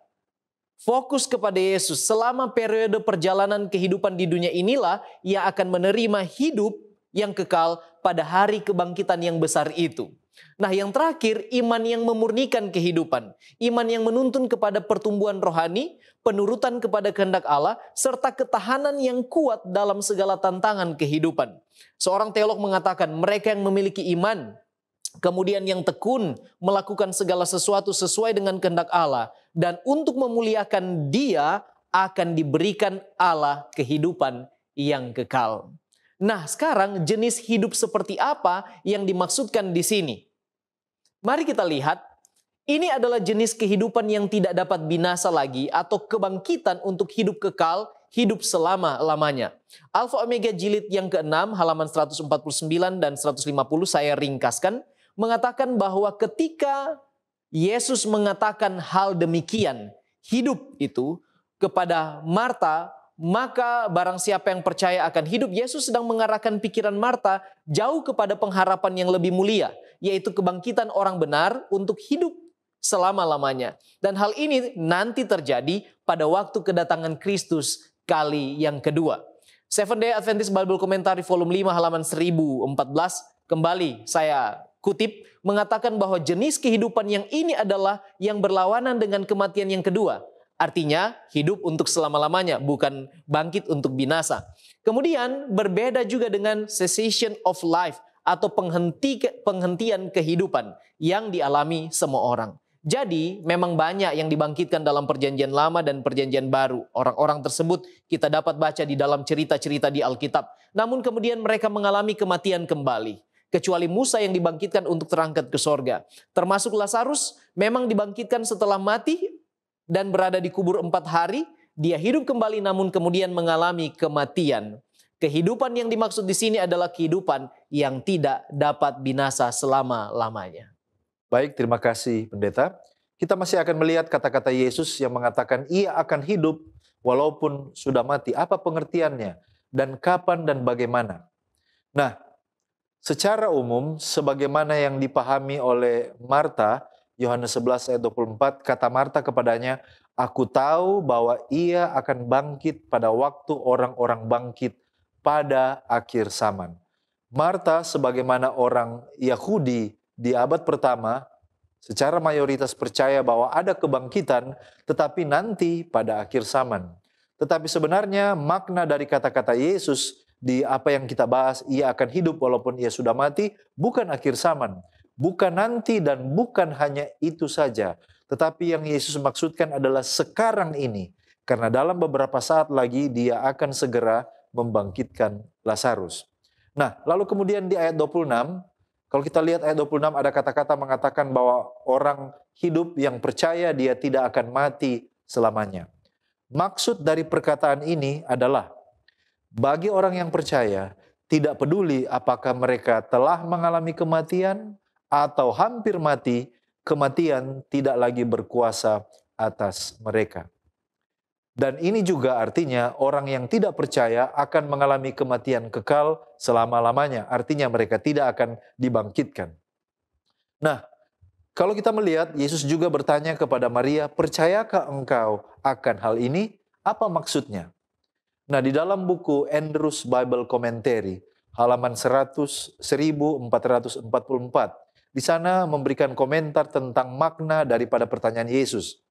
fokus kepada Yesus selama periode perjalanan kehidupan di dunia inilah yang akan menerima hidup yang kekal pada hari kebangkitan yang besar itu. Nah, yang terakhir, iman yang memurnikan kehidupan. Iman yang menuntun kepada pertumbuhan rohani, penurutan kepada kehendak Allah, serta ketahanan yang kuat dalam segala tantangan kehidupan. Seorang teolog mengatakan, mereka yang memiliki iman, kemudian yang tekun melakukan segala sesuatu sesuai dengan kehendak Allah, dan untuk memuliakan Dia akan diberikan Allah kehidupan yang kekal. Nah, sekarang jenis hidup seperti apa yang dimaksudkan di sini? Mari kita lihat, ini adalah jenis kehidupan yang tidak dapat binasa lagi atau kebangkitan untuk hidup kekal, hidup selama-lamanya. Alfa Omega jilid yang ke-6 halaman 149 dan 150 saya ringkaskan, mengatakan bahwa ketika Yesus mengatakan hal demikian, hidup itu kepada Marta, maka barang siapa yang percaya akan hidup, Yesus sedang mengarahkan pikiran Marta jauh kepada pengharapan yang lebih mulia, yaitu kebangkitan orang benar untuk hidup selama-lamanya. Dan hal ini nanti terjadi pada waktu kedatangan Kristus kali yang kedua. Seventh Day Adventist Bible Commentary volume 5 halaman 1014, kembali saya kutip, mengatakan bahwa jenis kehidupan yang ini adalah yang berlawanan dengan kematian yang kedua. Artinya hidup untuk selama-lamanya, bukan bangkit untuk binasa. Kemudian berbeda juga dengan cessation of life atau penghentian kehidupan yang dialami semua orang. Jadi memang banyak yang dibangkitkan dalam perjanjian lama dan perjanjian baru. Orang-orang tersebut kita dapat baca di dalam cerita-cerita di Alkitab. Namun kemudian mereka mengalami kematian kembali. Kecuali Musa yang dibangkitkan untuk terangkat ke sorga. Termasuk Lazarus memang dibangkitkan setelah mati dan berada di kubur 4 hari. Dia hidup kembali namun kemudian mengalami kematian. Kehidupan yang dimaksud di sini adalah kehidupan yang tidak dapat binasa selama-lamanya. Baik, terima kasih pendeta. Kita masih akan melihat kata-kata Yesus yang mengatakan ia akan hidup walaupun sudah mati. Apa pengertiannya? Dan kapan dan bagaimana? Nah, secara umum, sebagaimana yang dipahami oleh Marta, Yohanes 11 ayat 24, kata Marta kepadanya, Aku tahu bahwa ia akan bangkit pada waktu orang-orang bangkit pada akhir zaman. Marta sebagaimana orang Yahudi di abad pertama secara mayoritas percaya bahwa ada kebangkitan tetapi nanti pada akhir zaman. Tetapi sebenarnya makna dari kata-kata Yesus di apa yang kita bahas, ia akan hidup walaupun ia sudah mati, bukan akhir zaman. Bukan nanti dan bukan hanya itu saja. Tetapi yang Yesus maksudkan adalah sekarang ini. Karena dalam beberapa saat lagi dia akan segera membangkitkan Lazarus. Nah, lalu kemudian di ayat 26, kalau kita lihat ayat 26 ada kata-kata mengatakan bahwa orang hidup yang percaya dia tidak akan mati selamanya. Maksud dari perkataan ini adalah bagi orang yang percaya tidak peduli apakah mereka telah mengalami kematian atau hampir mati, kematian tidak lagi berkuasa atas mereka. Dan ini juga artinya orang yang tidak percaya akan mengalami kematian kekal selama-lamanya. Artinya mereka tidak akan dibangkitkan. Nah, kalau kita melihat, Yesus juga bertanya kepada Maria, percayakah engkau akan hal ini? Apa maksudnya? Nah, di dalam buku Andrews Bible Commentary, halaman 1444, di sana memberikan komentar tentang makna daripada pertanyaan Yesus.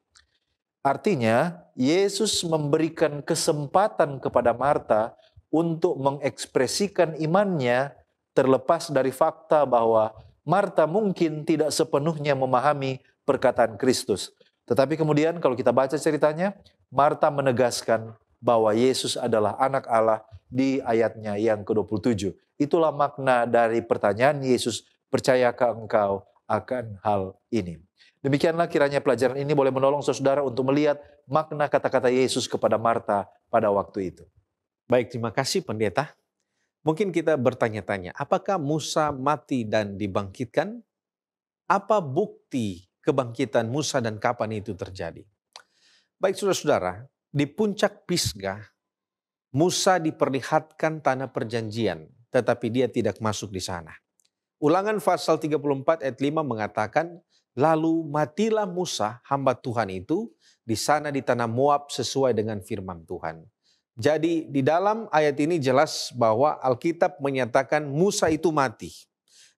Artinya, Yesus memberikan kesempatan kepada Marta untuk mengekspresikan imannya terlepas dari fakta bahwa Marta mungkin tidak sepenuhnya memahami perkataan Kristus. Tetapi kemudian kalau kita baca ceritanya, Marta menegaskan bahwa Yesus adalah anak Allah di ayatnya yang ke-27. Itulah makna dari pertanyaan Yesus, percayakah engkau akan hal ini? Demikianlah kiranya pelajaran ini boleh menolong saudara untuk melihat makna kata-kata Yesus kepada Marta pada waktu itu. Baik, terima kasih pendeta. Mungkin kita bertanya-tanya, apakah Musa mati dan dibangkitkan? Apa bukti kebangkitan Musa dan kapan itu terjadi? Baik saudara-saudara, di puncak Pisgah, Musa diperlihatkan tanah perjanjian, tetapi dia tidak masuk di sana. Ulangan pasal 34 ayat 5 mengatakan, lalu matilah Musa, hamba Tuhan itu, di sana di tanah Moab sesuai dengan firman Tuhan. Jadi di dalam ayat ini jelas bahwa Alkitab menyatakan Musa itu mati.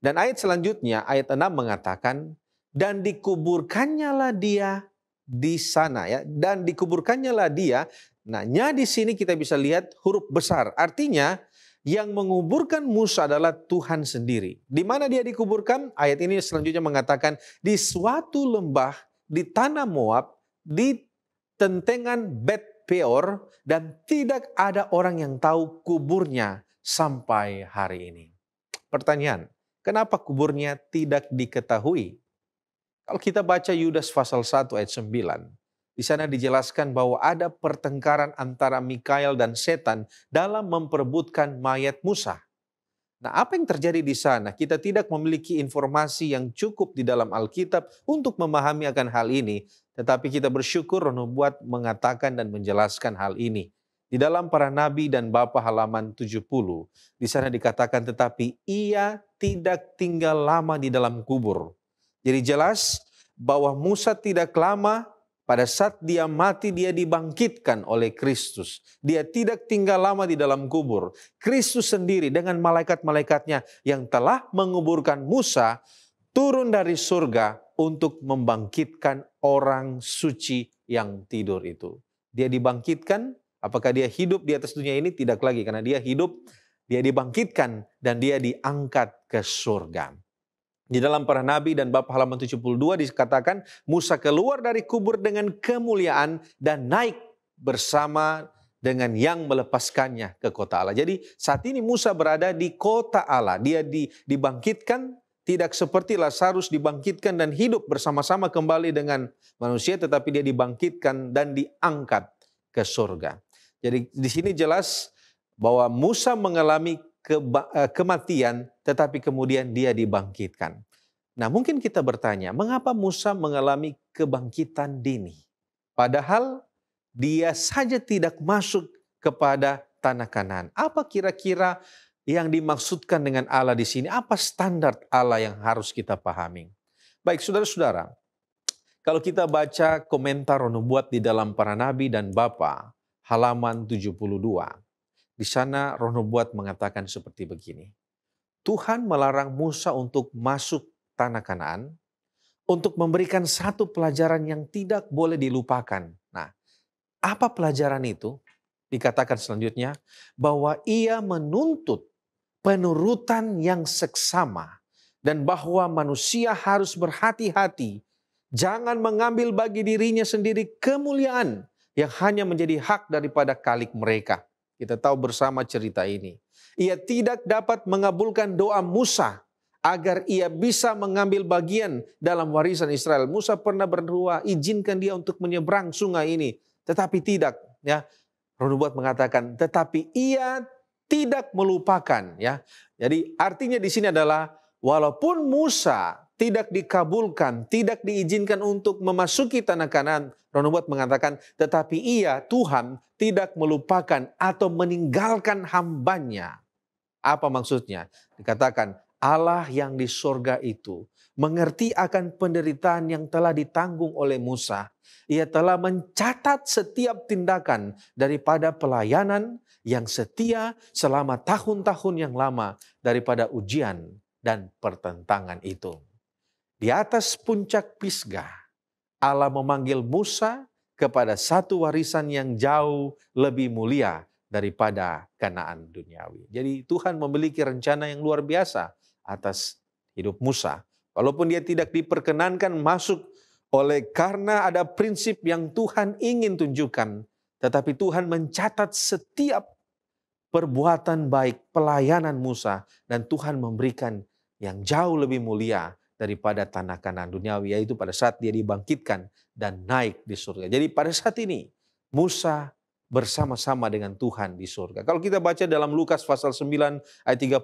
Dan ayat selanjutnya, ayat 6 mengatakan, dan dikuburkannyalah dia di sana, ya, dan dikuburkannyalah dia. Nah, di sini kita bisa lihat huruf besar. Artinya yang menguburkan Musa adalah Tuhan sendiri. Di mana dia dikuburkan? Ayat ini selanjutnya mengatakan di suatu lembah di tanah Moab, di tentengan Bet Peor, dan tidak ada orang yang tahu kuburnya sampai hari ini. Pertanyaan, kenapa kuburnya tidak diketahui? Kalau kita baca Yudas pasal 1 ayat 9, di sana dijelaskan bahwa ada pertengkaran antara Mikael dan setan dalam memperebutkan mayat Musa. Nah, apa yang terjadi di sana? Kita tidak memiliki informasi yang cukup di dalam Alkitab untuk memahami akan hal ini. Tetapi kita bersyukur Roh Nubuat mengatakan dan menjelaskan hal ini. Di dalam Para Nabi dan Bapa halaman 70, di sana dikatakan tetapi ia tidak tinggal lama di dalam kubur. Jadi jelas bahwa Musa tidak lama. Pada saat dia mati, dia dibangkitkan oleh Kristus. Dia tidak tinggal lama di dalam kubur. Kristus sendiri dengan malaikat-malaikatnya yang telah menguburkan Musa turun dari surga untuk membangkitkan orang suci yang tidur itu. Dia dibangkitkan, apakah dia hidup di atas dunia ini? Tidak lagi, karena dia hidup, dia dibangkitkan dan dia diangkat ke surga. Di dalam Para Nabi dan Bapa halaman 72 dikatakan Musa keluar dari kubur dengan kemuliaan dan naik bersama dengan yang melepaskannya ke kota Allah. Jadi saat ini Musa berada di kota Allah. Dia dibangkitkan, tidak seperti Lazarus dibangkitkan dan hidup bersama-sama kembali dengan manusia, tetapi dia dibangkitkan dan diangkat ke surga. Jadi di sini jelas bahwa Musa mengalami kematian, tetapi kemudian dia dibangkitkan. Nah, mungkin kita bertanya, mengapa Musa mengalami kebangkitan dini? Padahal dia saja tidak masuk kepada tanah Kanaan. Apa kira-kira yang dimaksudkan dengan Allah di sini? Apa standar Allah yang harus kita pahami? Baik, saudara-saudara, Kalau kita baca komentar Roh Nubuat di dalam Para Nabi dan Bapa, halaman 72, di sana Roh Nubuat mengatakan seperti begini. Tuhan melarang Musa untuk masuk tanah Kanaan, untuk memberikan satu pelajaran yang tidak boleh dilupakan. Nah, apa pelajaran itu? Dikatakan selanjutnya, bahwa ia menuntut penurutan yang seksama, dan bahwa manusia harus berhati-hati, jangan mengambil bagi dirinya sendiri kemuliaan yang hanya menjadi hak daripada khalik mereka. Kita tahu bersama cerita ini. Ia tidak dapat mengabulkan doa Musa agar ia bisa mengambil bagian dalam warisan Israel. Musa pernah berdoa, izinkan dia untuk menyeberang sungai ini. Tetapi tidak. Ya, Roh Nubuat mengatakan, tetapi ia tidak melupakan. Ya, jadi artinya di sini adalah, walaupun Musa tidak dikabulkan, tidak diizinkan untuk memasuki tanah Kanaan, Roh Nubuat mengatakan, tetapi ia, Tuhan, tidak melupakan atau meninggalkan hambanya. Apa maksudnya? Dikatakan, Allah yang di sorga itu mengerti akan penderitaan yang telah ditanggung oleh Musa. Ia telah mencatat setiap tindakan daripada pelayanan yang setia selama tahun-tahun yang lama daripada ujian dan pertentangan itu. Di atas puncak Pisgah, Allah memanggil Musa kepada satu warisan yang jauh lebih mulia daripada Kanaan duniawi. Jadi Tuhan memiliki rencana yang luar biasa atas hidup Musa. Walaupun dia tidak diperkenankan masuk karena ada prinsip yang Tuhan ingin tunjukkan. Tetapi Tuhan mencatat setiap perbuatan baik pelayanan Musa. Dan Tuhan memberikan yang jauh lebih mulia daripada tanah Kanaan duniawi. Yaitu pada saat dia dibangkitkan dan naik di surga. Jadi pada saat ini Musa bersama-sama dengan Tuhan di surga. Kalau kita baca dalam Lukas pasal 9 ayat 30.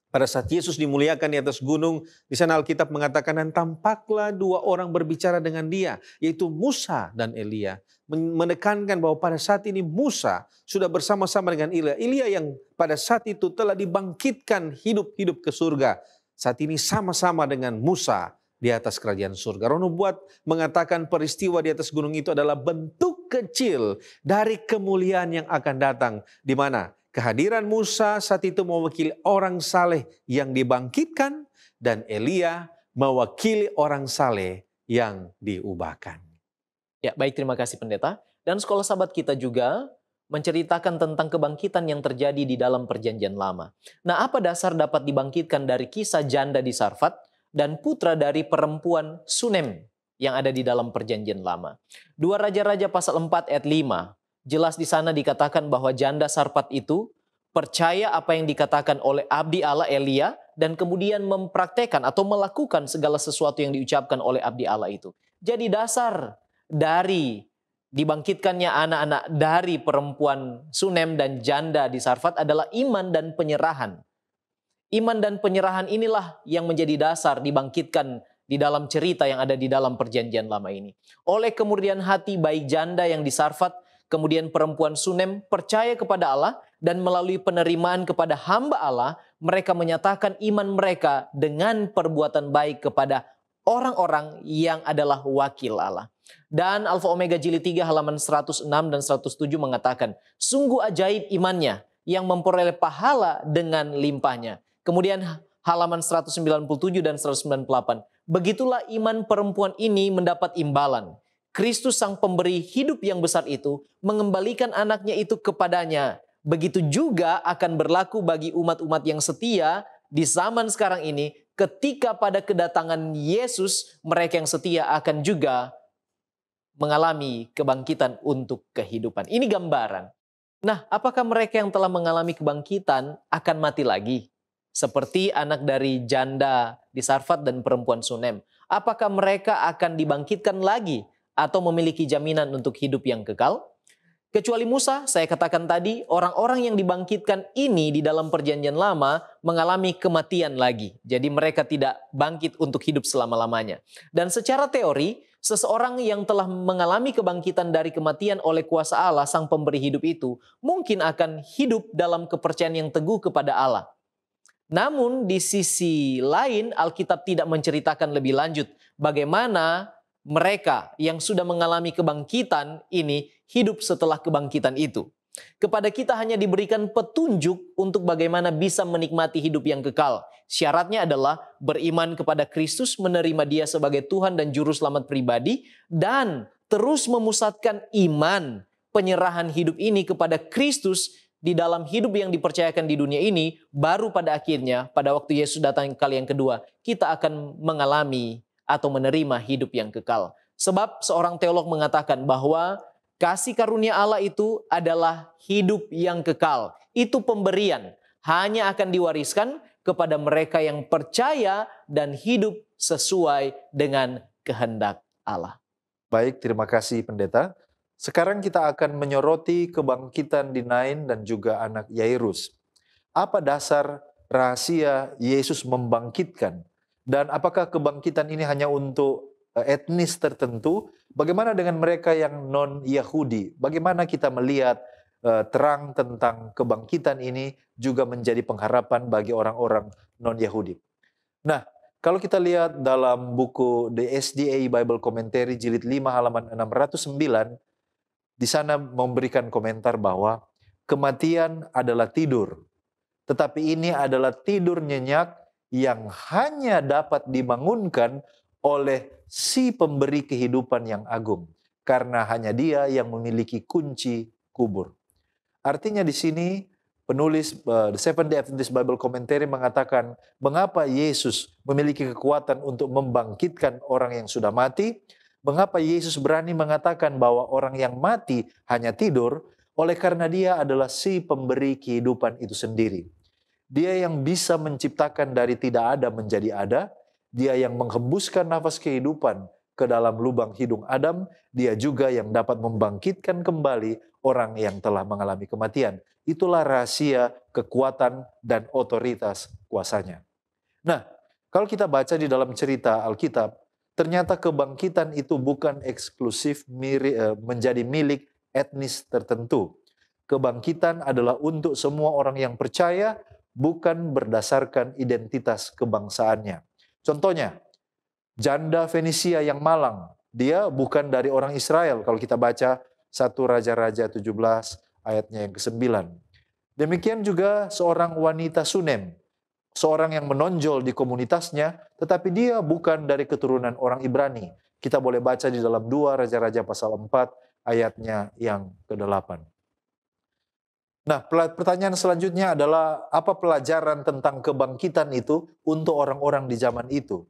Pada saat Yesus dimuliakan di atas gunung, di sana Alkitab mengatakan, dan tampaklah dua orang berbicara dengan dia, yaitu Musa dan Elia. Menekankan bahwa pada saat ini Musa sudah bersama-sama dengan Elia. Elia yang pada saat itu telah dibangkitkan hidup-hidup ke surga. Saat ini sama-sama dengan Musa di atas kerajaan surga. Roh Nubuat mengatakan peristiwa di atas gunung itu adalah bentuk kecil dari kemuliaan yang akan datang. Di mana? Kehadiran Musa saat itu mewakili orang saleh yang dibangkitkan dan Elia mewakili orang saleh yang diubahkan. Ya, baik, terima kasih pendeta. Dan sekolah sahabat kita juga menceritakan tentang kebangkitan yang terjadi di dalam perjanjian lama. Nah, apa dasar dapat dibangkitkan dari kisah janda di Sarfat dan putra dari perempuan Sunem yang ada di dalam perjanjian lama? 2 Raja-Raja pasal 4 ayat 5. Jelas di sana dikatakan bahwa janda Sarfat itu percaya apa yang dikatakan oleh abdi Allah Elia dan kemudian mempraktekkan atau melakukan segala sesuatu yang diucapkan oleh abdi Allah itu. Jadi dasar dari dibangkitkannya anak-anak dari perempuan Sunem dan janda di Sarfat adalah iman dan penyerahan. Iman dan penyerahan inilah yang menjadi dasar dibangkitkan di dalam cerita yang ada di dalam perjanjian lama ini. Oleh kemurnian hati baik janda yang di Sarfat, kemudian perempuan Sunem percaya kepada Allah dan melalui penerimaan kepada hamba Allah, mereka menyatakan iman mereka dengan perbuatan baik kepada orang-orang yang adalah wakil Allah. Dan Alfa Omega Jilid 3 halaman 106 dan 107 mengatakan, sungguh ajaib imannya yang memperoleh pahala dengan limpahnya. Kemudian halaman 197 dan 198, begitulah iman perempuan ini mendapat imbalan. Kristus sang pemberi hidup yang besar itu mengembalikan anaknya itu kepadanya. Begitu juga akan berlaku bagi umat-umat yang setia di zaman sekarang ini, ketika pada kedatangan Yesus mereka yang setia akan juga mengalami kebangkitan untuk kehidupan. Ini gambaran. Nah, apakah mereka yang telah mengalami kebangkitan akan mati lagi? Seperti anak dari janda di Sarfat dan perempuan Sunem. Apakah mereka akan dibangkitkan lagi atau memiliki jaminan untuk hidup yang kekal? Kecuali Musa, saya katakan tadi, orang-orang yang dibangkitkan ini di dalam perjanjian lama mengalami kematian lagi. Jadi mereka tidak bangkit untuk hidup selama-lamanya. Dan secara teori, seseorang yang telah mengalami kebangkitan dari kematian oleh kuasa Allah, sang pemberi hidup itu, mungkin akan hidup dalam kepercayaan yang teguh kepada Allah. Namun di sisi lain, Alkitab tidak menceritakan lebih lanjut bagaimana mereka yang sudah mengalami kebangkitan ini hidup setelah kebangkitan itu. Kepada kita hanya diberikan petunjuk untuk bagaimana bisa menikmati hidup yang kekal. Syaratnya adalah beriman kepada Kristus, menerima Dia sebagai Tuhan dan Juru Selamat pribadi, dan terus memusatkan iman penyerahan hidup ini kepada Kristus di dalam hidup yang dipercayakan di dunia ini. Baru pada akhirnya, pada waktu Yesus datang kali yang kedua, kita akan mengalami atau menerima hidup yang kekal. Sebab seorang teolog mengatakan bahwa kasih karunia Allah itu adalah hidup yang kekal. Itu pemberian. Hanya akan diwariskan kepada mereka yang percaya dan hidup sesuai dengan kehendak Allah. Baik, terima kasih pendeta. Sekarang kita akan menyoroti kebangkitan di Nain dan juga anak Yairus. Apa dasar rahasia Yesus membangkitkan? Dan apakah kebangkitan ini hanya untuk etnis tertentu? Bagaimana dengan mereka yang non-Yahudi? Bagaimana kita melihat terang tentang kebangkitan ini juga menjadi pengharapan bagi orang-orang non-Yahudi? Nah, kalau kita lihat dalam buku The SDA Bible Commentary jilid 5 halaman 609, di sana memberikan komentar bahwa kematian adalah tidur, tetapi ini adalah tidur nyenyak yang hanya dapat dibangunkan oleh si pemberi kehidupan yang agung, karena hanya Dia yang memiliki kunci kubur. Artinya di sini penulis The Seventh-day Adventist Bible Commentary mengatakan mengapa Yesus memiliki kekuatan untuk membangkitkan orang yang sudah mati, mengapa Yesus berani mengatakan bahwa orang yang mati hanya tidur, oleh karena Dia adalah si pemberi kehidupan itu sendiri. Dia yang bisa menciptakan dari tidak ada menjadi ada. Dia yang menghembuskan nafas kehidupan ke dalam lubang hidung Adam. Dia juga yang dapat membangkitkan kembali orang yang telah mengalami kematian. Itulah rahasia kekuatan dan otoritas kuasanya. Nah, kalau kita baca di dalam cerita Alkitab, ternyata kebangkitan itu bukan eksklusif menjadi milik etnis tertentu. Kebangkitan adalah untuk semua orang yang percaya, bukan berdasarkan identitas kebangsaannya. Contohnya, janda Fenisia yang malang, dia bukan dari orang Israel. Kalau kita baca 1 Raja-Raja 17 ayatnya yang ke-9. Demikian juga seorang wanita Sunem, seorang yang menonjol di komunitasnya, tetapi dia bukan dari keturunan orang Ibrani. Kita boleh baca di dalam 2 Raja-Raja pasal 4 ayatnya yang ke-8. Nah, pertanyaan selanjutnya adalah apa pelajaran tentang kebangkitan itu untuk orang-orang di zaman itu?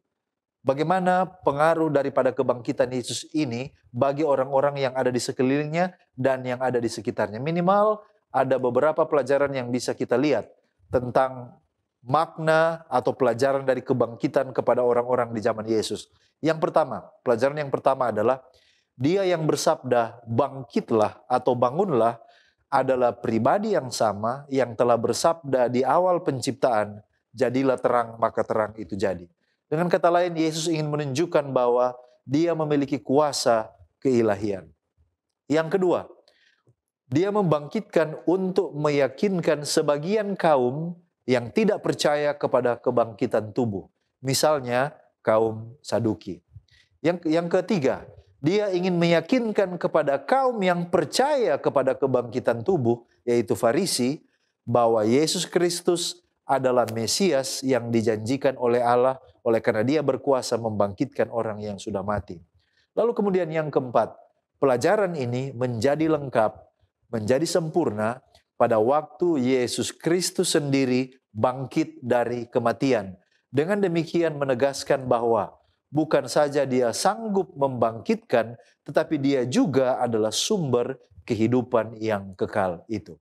Bagaimana pengaruh daripada kebangkitan Yesus ini bagi orang-orang yang ada di sekelilingnya dan yang ada di sekitarnya? Minimal ada beberapa pelajaran yang bisa kita lihat tentang makna atau pelajaran dari kebangkitan kepada orang-orang di zaman Yesus. Yang pertama, pelajaran yang pertama adalah Dia yang bersabda, "Bangkitlah" atau "Bangunlah" adalah pribadi yang sama yang telah bersabda di awal penciptaan, "Jadilah terang, maka terang itu jadi." Dengan kata lain, Yesus ingin menunjukkan bahwa Dia memiliki kuasa keilahian. Yang kedua, Dia membangkitkan untuk meyakinkan sebagian kaum yang tidak percaya kepada kebangkitan tubuh. Misalnya kaum Saduki. Yang ketiga, Dia ingin meyakinkan kepada kaum yang percaya kepada kebangkitan tubuh, yaitu Farisi, bahwa Yesus Kristus adalah Mesias yang dijanjikan oleh Allah, oleh karena Dia berkuasa membangkitkan orang yang sudah mati. Lalu kemudian yang keempat, pelajaran ini menjadi lengkap, menjadi sempurna pada waktu Yesus Kristus sendiri bangkit dari kematian. Dengan demikian menegaskan bahwa bukan saja Dia sanggup membangkitkan, tetapi Dia juga adalah sumber kehidupan yang kekal itu.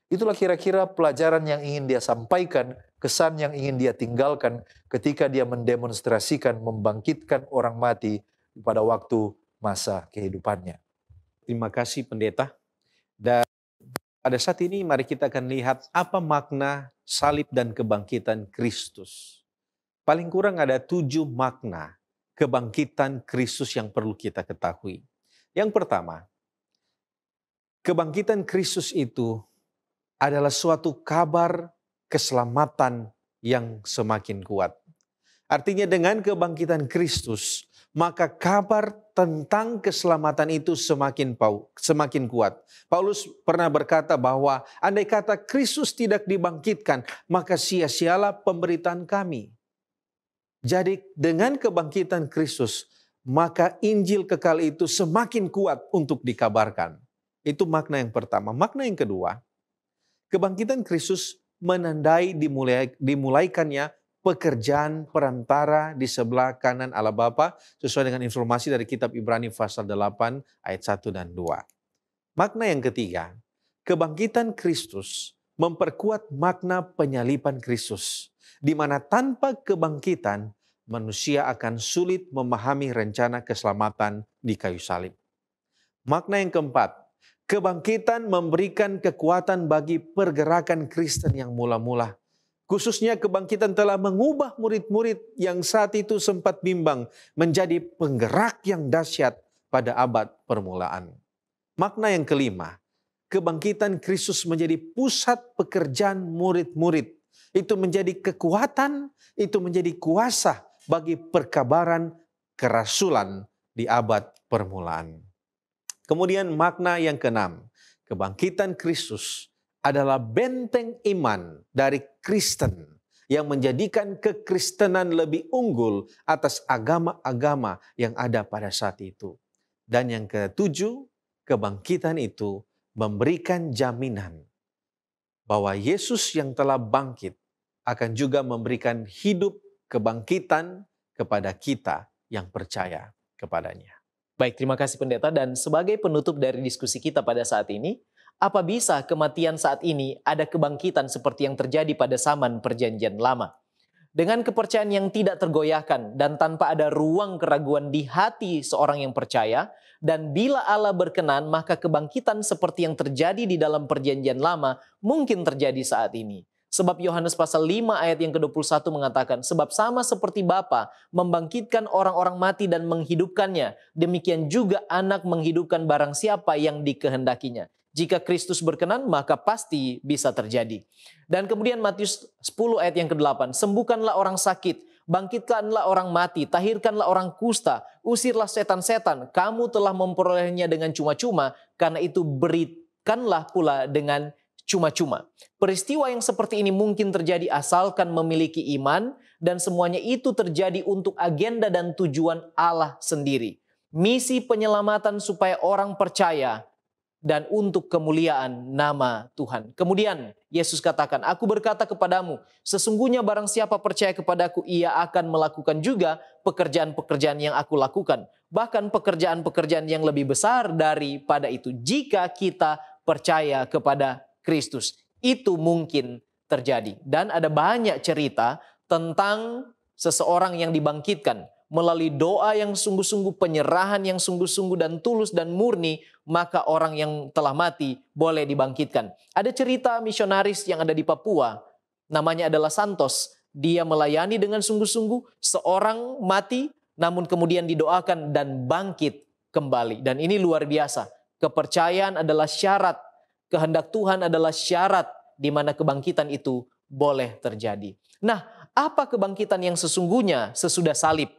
Itulah kira-kira pelajaran yang ingin Dia sampaikan, kesan yang ingin Dia tinggalkan ketika Dia mendemonstrasikan membangkitkan orang mati pada waktu masa kehidupannya. Terima kasih pendeta. Dan pada saat ini mari kita akan lihat apa makna salib dan kebangkitan Kristus. Paling kurang ada 7 makna kebangkitan Kristus yang perlu kita ketahui. Yang pertama, kebangkitan Kristus itu adalah suatu kabar keselamatan yang semakin kuat. Artinya dengan kebangkitan Kristus, maka kabar tentang keselamatan itu semakin kuat. Paulus pernah berkata bahwa andai kata Kristus tidak dibangkitkan, maka sia-sialah pemberitaan kami. Jadi dengan kebangkitan Kristus, maka Injil kekal itu semakin kuat untuk dikabarkan. Itu makna yang pertama. Makna yang kedua, kebangkitan Kristus menandai dimulaikannya pekerjaan perantara di sebelah kanan Allah Bapa sesuai dengan informasi dari kitab Ibrani pasal 8 ayat 1 dan 2. Makna yang ketiga, kebangkitan Kristus memperkuat makna penyaliban Kristus, di mana tanpa kebangkitan manusia akan sulit memahami rencana keselamatan di kayu salib. Makna yang keempat, kebangkitan memberikan kekuatan bagi pergerakan Kristen yang mula-mula. Khususnya kebangkitan telah mengubah murid-murid yang saat itu sempat bimbang menjadi penggerak yang dahsyat pada abad permulaan. Makna yang kelima, kebangkitan Kristus menjadi pusat pekerjaan murid-murid. Itu menjadi kekuatan, itu menjadi kuasa bagi perkabaran kerasulan di abad permulaan. Kemudian makna yang keenam, kebangkitan Kristus adalah benteng iman dari Kristen yang menjadikan kekristenan lebih unggul atas agama-agama yang ada pada saat itu. Dan yang ketujuh, kebangkitan itu memberikan jaminan bahwa Yesus yang telah bangkit akan juga memberikan hidup kebangkitan kepada kita yang percaya kepadanya. Baik, terima kasih pendeta. Dan sebagai penutup dari diskusi kita pada saat ini, apa bisa kematian saat ini ada kebangkitan seperti yang terjadi pada zaman Perjanjian Lama? Dengan kepercayaan yang tidak tergoyahkan dan tanpa ada ruang keraguan di hati seorang yang percaya, dan bila Allah berkenan, maka kebangkitan seperti yang terjadi di dalam Perjanjian Lama mungkin terjadi saat ini. Sebab Yohanes pasal 5 ayat yang ke-21 mengatakan, sebab sama seperti Bapa membangkitkan orang-orang mati dan menghidupkannya, demikian juga Anak menghidupkan barang siapa yang dikehendakinya. Jika Kristus berkenan, maka pasti bisa terjadi. Dan kemudian Matius 10 ayat yang ke-8, sembuhkanlah orang sakit, bangkitkanlah orang mati, tahirkanlah orang kusta, usirlah setan-setan, kamu telah memperolehnya dengan cuma-cuma, karena itu berikanlah pula dengan cuma-cuma. Peristiwa yang seperti ini mungkin terjadi asalkan memiliki iman, dan semuanya itu terjadi untuk agenda dan tujuan Allah sendiri. Misi penyelamatan supaya orang percaya, dan untuk kemuliaan nama Tuhan. Kemudian Yesus katakan, aku berkata kepadamu, sesungguhnya barang siapa percaya kepadaku, ia akan melakukan juga pekerjaan-pekerjaan yang aku lakukan. Bahkan pekerjaan-pekerjaan yang lebih besar daripada itu, jika kita percaya kepada Kristus. Itu mungkin terjadi. Dan ada banyak cerita tentang seseorang yang dibangkitkan melalui doa yang sungguh-sungguh, penyerahan yang sungguh-sungguh dan tulus dan murni, maka orang yang telah mati boleh dibangkitkan. Ada cerita misionaris yang ada di Papua, namanya adalah Santos. Dia melayani dengan sungguh-sungguh, seorang mati, namun kemudian didoakan dan bangkit kembali. Dan ini luar biasa. Kepercayaan adalah syarat, kehendak Tuhan adalah syarat di mana kebangkitan itu boleh terjadi. Nah, apa kebangkitan yang sesungguhnya sesudah salib?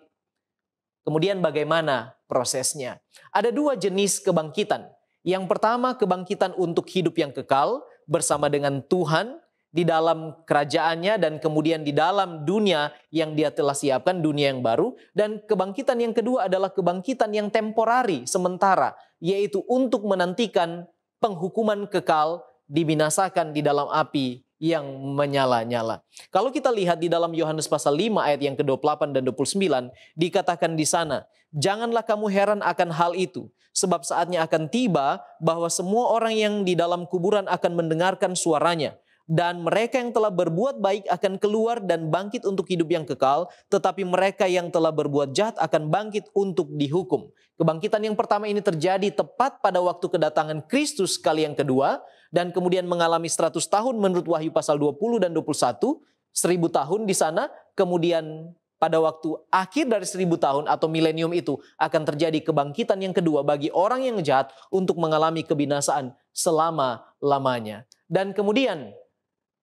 Kemudian bagaimana prosesnya? Ada dua jenis kebangkitan. Yang pertama, kebangkitan untuk hidup yang kekal bersama dengan Tuhan di dalam kerajaannya dan kemudian di dalam dunia yang Dia telah siapkan, dunia yang baru. Dan kebangkitan yang kedua adalah kebangkitan yang temporari, sementara, yaitu untuk menantikan penghukuman kekal dibinasakan di dalam api yang menyala-nyala. Kalau kita lihat di dalam Yohanes pasal 5 ayat yang ke-28 dan 29, dikatakan di sana, janganlah kamu heran akan hal itu, sebab saatnya akan tiba bahwa semua orang yang di dalam kuburan akan mendengarkan suaranya. Dan mereka yang telah berbuat baik akan keluar dan bangkit untuk hidup yang kekal, tetapi mereka yang telah berbuat jahat akan bangkit untuk dihukum. Kebangkitan yang pertama ini terjadi tepat pada waktu kedatangan Kristus kali yang kedua, dan kemudian mengalami 100 tahun menurut Wahyu pasal 20 dan 21, 1000 tahun di sana, kemudian pada waktu akhir dari 1000 tahun atau milenium itu akan terjadi kebangkitan yang kedua bagi orang yang jahat untuk mengalami kebinasaan selama-lamanya. Dan kemudian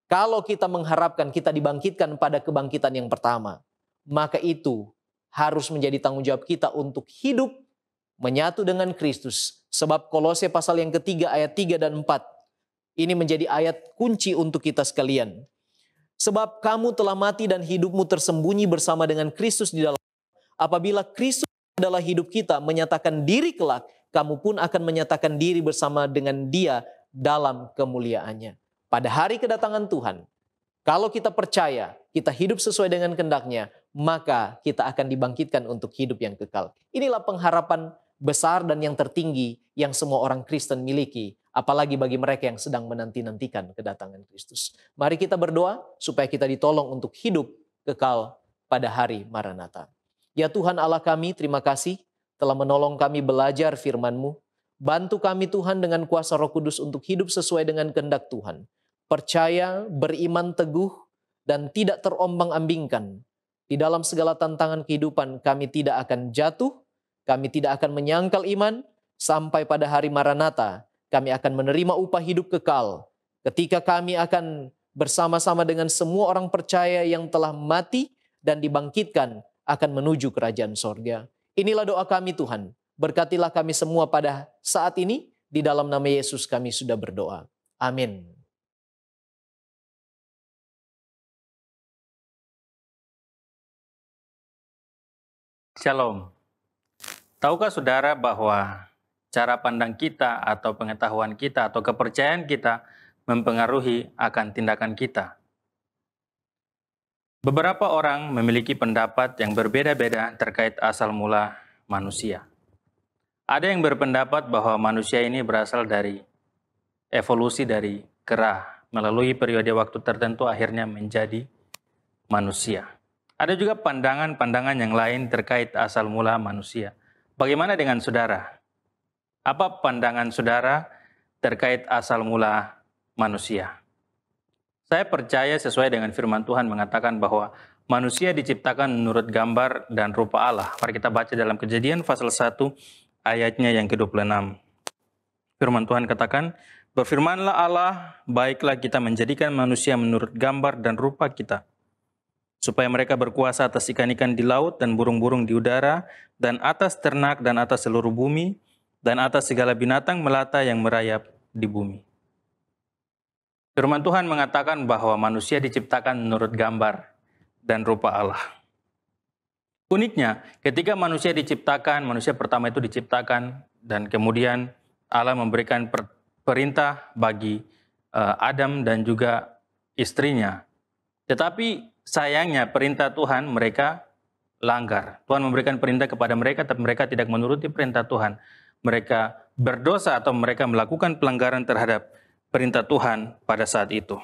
kalau kita mengharapkan kita dibangkitkan pada kebangkitan yang pertama, maka itu harus menjadi tanggung jawab kita untuk hidup menyatu dengan Kristus. Sebab Kolose pasal yang ketiga ayat 3 dan 4 ini menjadi ayat kunci untuk kita sekalian. Sebab kamu telah mati dan hidupmu tersembunyi bersama dengan Kristus di dalam. Apabila Kristus adalah hidup kita, menyatakan diri kelak, kamu pun akan menyatakan diri bersama dengan Dia dalam kemuliaannya. Pada hari kedatangan Tuhan, kalau kita percaya, kita hidup sesuai dengan kehendak-Nya, maka kita akan dibangkitkan untuk hidup yang kekal. Inilah pengharapan besar dan yang tertinggi yang semua orang Kristen miliki, apalagi bagi mereka yang sedang menanti-nantikan kedatangan Kristus. Mari kita berdoa supaya kita ditolong untuk hidup kekal pada hari Maranatha. Ya Tuhan Allah kami, terima kasih telah menolong kami belajar firman-Mu. Bantu kami Tuhan dengan kuasa Roh Kudus untuk hidup sesuai dengan kehendak Tuhan. Percaya, beriman teguh, dan tidak terombang-ambingkan. Di dalam segala tantangan kehidupan kami tidak akan jatuh, kami tidak akan menyangkal iman, sampai pada hari Maranatha kami akan menerima upah hidup kekal. Ketika kami akan bersama-sama dengan semua orang percaya yang telah mati dan dibangkitkan akan menuju kerajaan sorga. Inilah doa kami Tuhan. Berkatilah kami semua pada saat ini. Di dalam nama Yesus kami sudah berdoa. Amin. Shalom. Tahukah saudara bahwa cara pandang kita atau pengetahuan kita atau kepercayaan kita mempengaruhi akan tindakan kita? Beberapa orang memiliki pendapat yang berbeda-beda terkait asal mula manusia. Ada yang berpendapat bahwa manusia ini berasal dari evolusi dari kera, melalui periode waktu tertentu akhirnya menjadi manusia. Ada juga pandangan-pandangan yang lain terkait asal mula manusia. Bagaimana dengan saudara? Apa pandangan saudara terkait asal mula manusia? Saya percaya sesuai dengan firman Tuhan mengatakan bahwa manusia diciptakan menurut gambar dan rupa Allah. Mari kita baca dalam Kejadian pasal 1 ayatnya yang ke-26. Firman Tuhan katakan, "Berfirmanlah Allah, baiklah kita menjadikan manusia menurut gambar dan rupa kita, supaya mereka berkuasa atas ikan-ikan di laut dan burung-burung di udara, dan atas ternak dan atas seluruh bumi, dan atas segala binatang melata yang merayap di bumi." Firman Tuhan mengatakan bahwa manusia diciptakan menurut gambar dan rupa Allah. Uniknya, ketika manusia diciptakan, manusia pertama itu diciptakan, dan kemudian Allah memberikan perintah bagi Adam dan juga istrinya. Tetapi sayangnya perintah Tuhan mereka langgar. Tuhan memberikan perintah kepada mereka, tapi mereka tidak menuruti perintah Tuhan. Mereka berdosa atau mereka melakukan pelanggaran terhadap perintah Tuhan pada saat itu.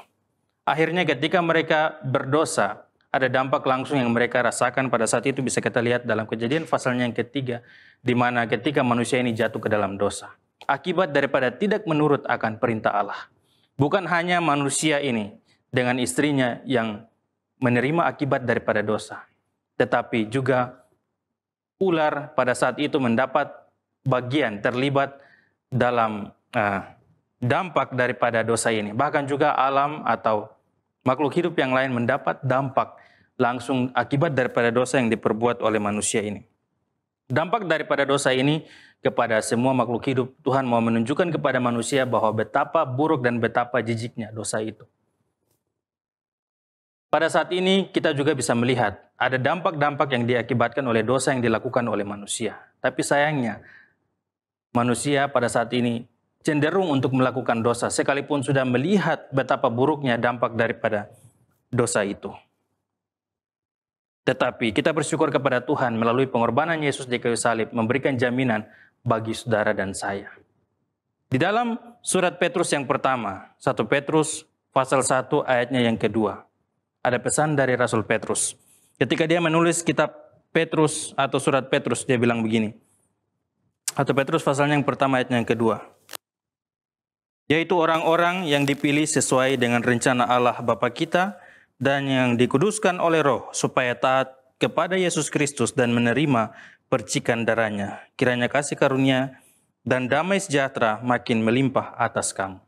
Akhirnya ketika mereka berdosa, ada dampak langsung yang mereka rasakan pada saat itu, bisa kita lihat dalam Kejadian pasalnya yang ketiga, di mana ketika manusia ini jatuh ke dalam dosa. Akibat daripada tidak menurut akan perintah Allah. Bukan hanya manusia ini dengan istrinya yang menerima akibat daripada dosa, tetapi juga ular pada saat itu mendapat bagian terlibat dalam dampak daripada dosa ini. Bahkan juga alam atau makhluk hidup yang lain mendapat dampak langsung akibat daripada dosa yang diperbuat oleh manusia ini. Dampak daripada dosa ini kepada semua makhluk hidup, Tuhan mau menunjukkan kepada manusia bahwa betapa buruk dan betapa jijiknya dosa itu. Pada saat ini kita juga bisa melihat ada dampak-dampak yang diakibatkan oleh dosa yang dilakukan oleh manusia. Tapi sayangnya manusia pada saat ini cenderung untuk melakukan dosa sekalipun sudah melihat betapa buruknya dampak daripada dosa itu. Tetapi kita bersyukur kepada Tuhan melalui pengorbanan Yesus di kayu salib memberikan jaminan bagi saudara dan saya. Di dalam surat Petrus yang pertama, 1 Petrus pasal 1 ayatnya yang kedua, ada pesan dari Rasul Petrus. Ketika dia menulis kitab Petrus atau surat Petrus, dia bilang begini. 1 Petrus pasalnya yang pertama ayatnya yang kedua. Yaitu orang-orang yang dipilih sesuai dengan rencana Allah Bapa kita dan yang dikuduskan oleh Roh supaya taat kepada Yesus Kristus dan menerima percikan darahnya. Kiranya kasih karunia dan damai sejahtera makin melimpah atas kamu.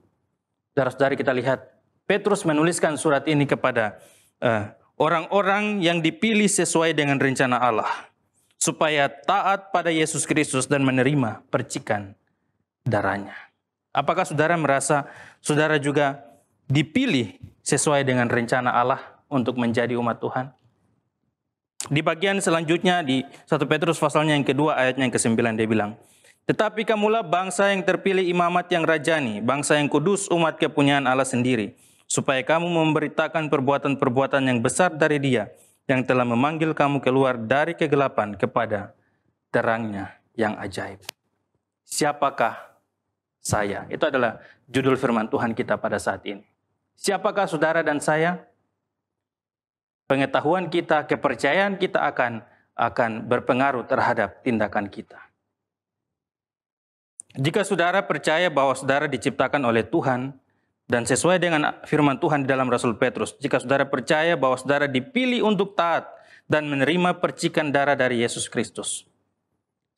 Saudara-saudari, kita lihat Petrus menuliskan surat ini kepada orang-orang yang dipilih sesuai dengan rencana Allah, supaya taat pada Yesus Kristus dan menerima percikan darahnya. Apakah saudara merasa saudara juga dipilih sesuai dengan rencana Allah untuk menjadi umat Tuhan? Di bagian selanjutnya di 1 Petrus pasalnya yang kedua ayatnya yang ke-9 dia bilang, tetapi kamulah bangsa yang terpilih, imamat yang rajani, bangsa yang kudus, umat kepunyaan Allah sendiri, supaya kamu memberitakan perbuatan-perbuatan yang besar dari Dia yang telah memanggil kamu keluar dari kegelapan kepada terangnya yang ajaib. Siapakah saya? Itu adalah judul firman Tuhan kita pada saat ini. Siapakah saudara dan saya? Pengetahuan kita, kepercayaan kita akan berpengaruh terhadap tindakan kita. Jika saudara percaya bahwa saudara diciptakan oleh Tuhan dan sesuai dengan firman Tuhan di dalam Rasul Petrus, jika saudara percaya bahwa saudara dipilih untuk taat dan menerima percikan darah dari Yesus Kristus,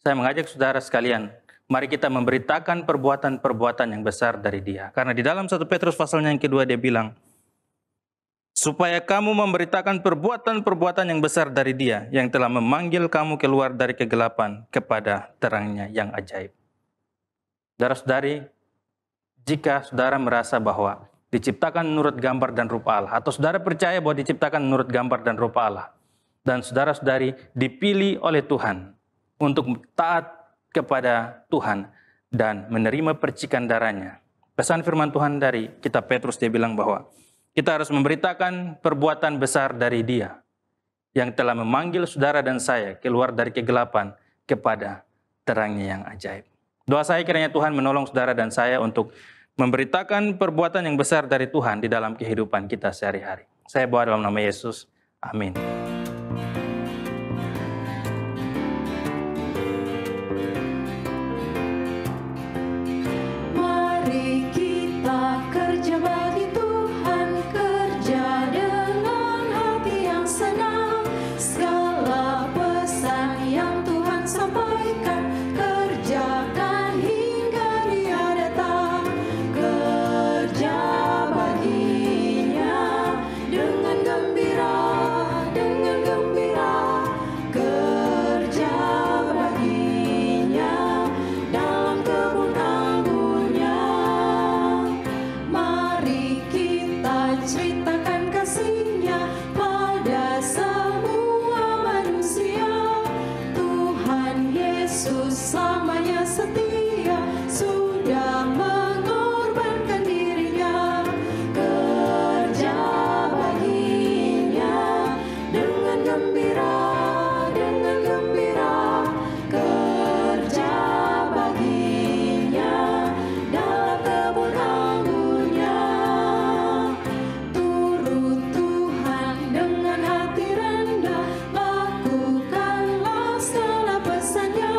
saya mengajak saudara sekalian, mari kita memberitakan perbuatan-perbuatan yang besar dari Dia. Karena di dalam 1 Petrus pasalnya yang kedua dia bilang, supaya kamu memberitakan perbuatan-perbuatan yang besar dari Dia yang telah memanggil kamu keluar dari kegelapan kepada terangnya yang ajaib. Saudara-saudari, jika saudara merasa bahwa diciptakan menurut gambar dan rupa Allah, atau saudara percaya bahwa diciptakan menurut gambar dan rupa Allah, dan saudara-saudari dipilih oleh Tuhan untuk taat kepada Tuhan dan menerima percikan darahnya. Pesan firman Tuhan dari kitab Petrus dia bilang bahwa kita harus memberitakan perbuatan besar dari Dia yang telah memanggil saudara dan saya keluar dari kegelapan kepada terangnya yang ajaib. Doa saya kiranya Tuhan menolong saudara dan saya untuk memberitakan perbuatan yang besar dari Tuhan di dalam kehidupan kita sehari-hari. Saya berdoa dalam nama Yesus. Amin. Mari kita kerja bagi Tuhan, kerja dengan hati yang senang. Segala pesan yang Tuhan sampaikan, kerjakan hingga Dia datang. Kerja baginya dengan gembira, dengan gembira. Kerja baginya dalam kebun anggunnya. Mari kita ceritakan kasih-Nya pada semua manusia. Tuhan Yesus selamanya setia, sudah mengorbankan dirinya. Kerja baginya dengan gembira, dengan gembira. Kerja baginya dalam kebun anggunnya. Turut Tuhan dengan hati rendah, lakukanlah segala pesan-Nya.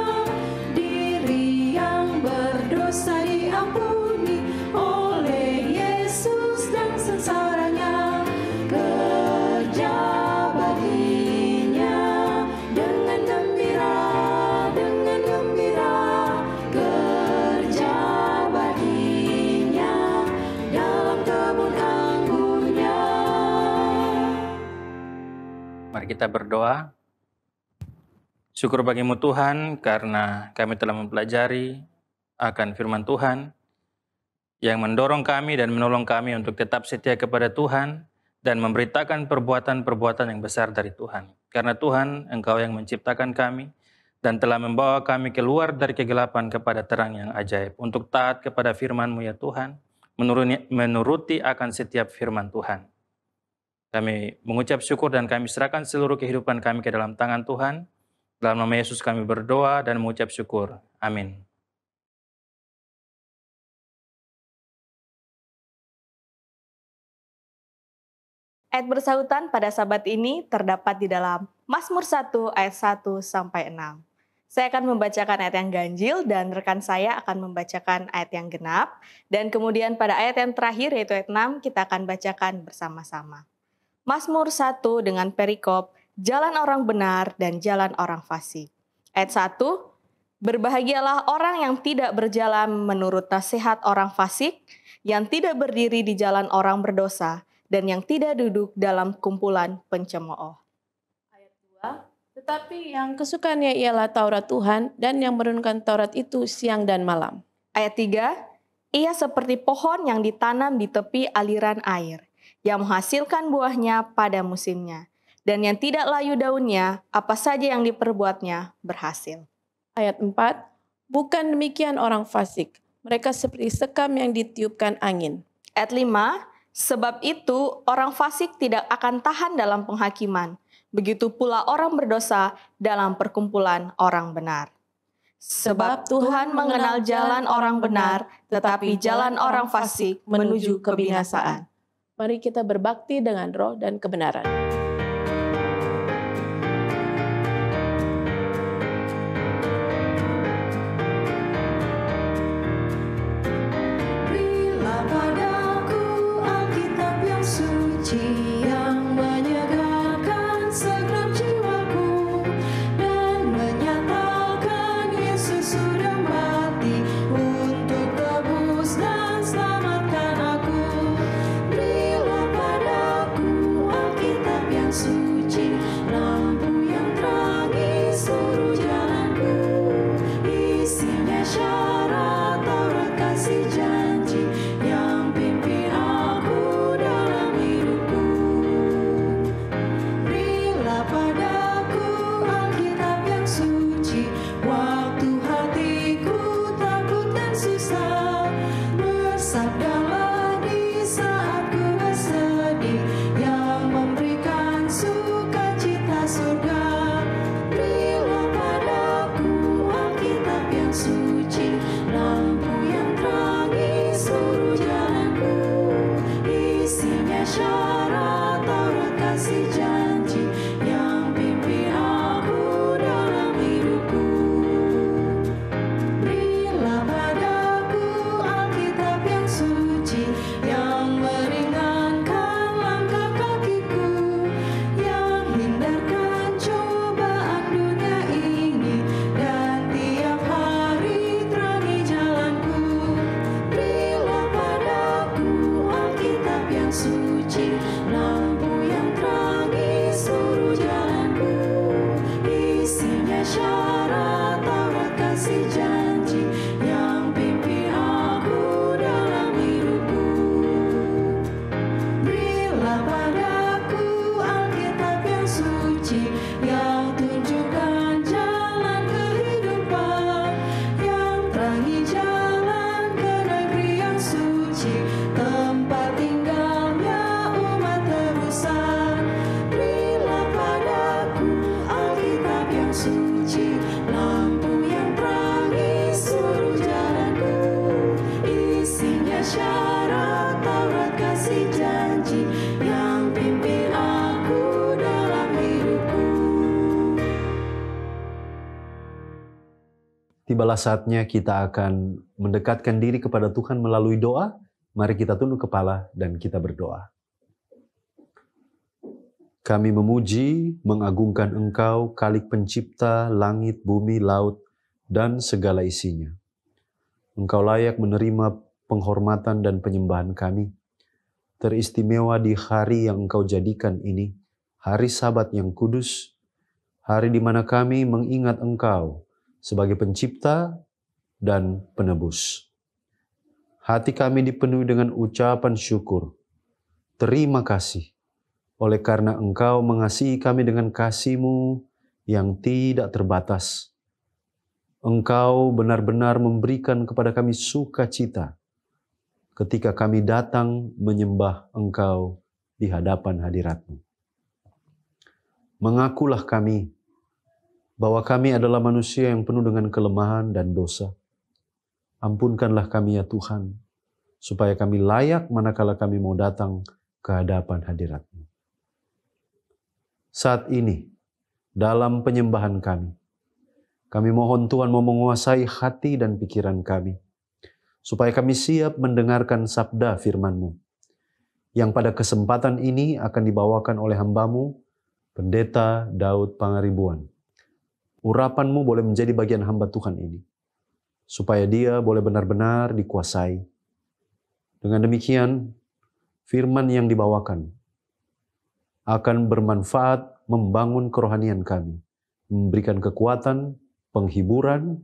Diri yang berdosa diampuni oleh Yesus dan sengsaranya. Kerja baginya dengan gembira, dengan gembira. Kerja baginya dalam kebun anggunnya. Mari kita berdoa. Syukur bagimu Tuhan karena kami telah mempelajari akan firman Tuhan yang mendorong kami dan menolong kami untuk tetap setia kepada Tuhan dan memberitakan perbuatan-perbuatan yang besar dari Tuhan. Karena Tuhan, Engkau yang menciptakan kami dan telah membawa kami keluar dari kegelapan kepada terang yang ajaib untuk taat kepada firman-Mu ya Tuhan, menuruti akan setiap firman Tuhan. Kami mengucap syukur dan kami serahkan seluruh kehidupan kami ke dalam tangan Tuhan. Dalam nama Yesus kami berdoa dan mengucap syukur. Amin. Ayat bersautan pada Sabat ini terdapat di dalam Mazmur 1 ayat 1 sampai 6. Saya akan membacakan ayat yang ganjil dan rekan saya akan membacakan ayat yang genap. Dan kemudian pada ayat yang terakhir yaitu ayat 6 kita akan bacakan bersama-sama. Mazmur 1 dengan perikop jalan orang benar dan jalan orang fasik. Ayat 1, berbahagialah orang yang tidak berjalan menurut nasihat orang fasik, yang tidak berdiri di jalan orang berdosa, dan yang tidak duduk dalam kumpulan pencemooh. Tetapi yang kesukaannya ialah Taurat Tuhan dan yang merenungkan Taurat itu siang dan malam. Ayat 3, ia seperti pohon yang ditanam di tepi aliran air, yang menghasilkan buahnya pada musimnya. Dan yang tidak layu daunnya, apa saja yang diperbuatnya berhasil. Ayat 4, bukan demikian orang fasik. Mereka seperti sekam yang ditiupkan angin. Ayat 5, sebab itu orang fasik tidak akan tahan dalam penghakiman. Begitu pula orang berdosa dalam perkumpulan orang benar. Sebab Tuhan mengenal jalan orang benar, tetapi jalan orang fasik menuju kebinasaan. Mari kita berbakti dengan roh dan kebenaran. Berilah padaku Alkitab yang suci, yang menyegarkan segenap jiwaku, dan menyatakan Yesus sudah mati untuk tebus dan selamatkan aku. Berilah padaku Alkitab yang suci, lampu yang terangi seluruh jalanku, isinya syarat Taurat kasih janji yang pimpin aku dalam hidupku. Berilah padaku Alkitab yang suci, waktu hatiku takut dan susah. Bersabdalah di saat ku bersedih, yang memberikan sukacita surga. Berilah padaku Alkitab yang suci, lampu yang terangi seluruh jalanku, isinya syarat Taurat kasih janji yang pimpin aku dalam hidupku. Berilah padaku Alkitab yang suci, yang meringankan langkah kakiku, yang hindarkan cobaan dunia ini, dan tiap hari terangi jalanku. Berilah padaku Alkitab yang suci, lampu yang terangi seluruh jalanku, isinya syarat Taurat kasih janji yang pimpin aku dalam hidupku. Berilah padaku Alkitab yang suci, yang tunjukkan jalan kehidupan, yang terangi jalan ke negeri yang suci, tempat tinggalnya umat tebusan. Berilah padaku Alkitab yang suci, lampu yang terangi seluruh jalanku, isinya syarat Taurat kasih janji yang pimpin aku dalam hidupku. Tibalah saatnya kita akan mendekatkan diri kepada Tuhan melalui doa. Mari kita tunduk kepala dan kita berdoa. Kami memuji, mengagungkan Engkau, Khalik Pencipta, langit, bumi, laut, dan segala isinya. Engkau layak menerima penghormatan dan penyembahan kami. Teristimewa di hari yang Engkau jadikan ini, hari Sabat yang kudus, hari di mana kami mengingat Engkau sebagai pencipta dan penebus. Hati kami dipenuhi dengan ucapan syukur. Terima kasih, oleh karena Engkau mengasihi kami dengan kasih-Mu yang tidak terbatas. Engkau benar-benar memberikan kepada kami sukacita ketika kami datang menyembah Engkau di hadapan hadirat-Mu. Mengakulah kami bahwa kami adalah manusia yang penuh dengan kelemahan dan dosa. Ampunkanlah kami ya Tuhan, supaya kami layak manakala kami mau datang ke hadapan hadirat-Mu. Saat ini, dalam penyembahan kami mohon Tuhan mau menguasai hati dan pikiran kami, supaya kami siap mendengarkan sabda firman-Mu, yang pada kesempatan ini akan dibawakan oleh hamba-Mu, Pendeta Daud Pangaribuan. Urapan-Mu boleh menjadi bagian hamba Tuhan ini, supaya dia boleh benar-benar dikuasai. Dengan demikian, firman yang dibawakan akan bermanfaat membangun kerohanian kami, memberikan kekuatan, penghiburan,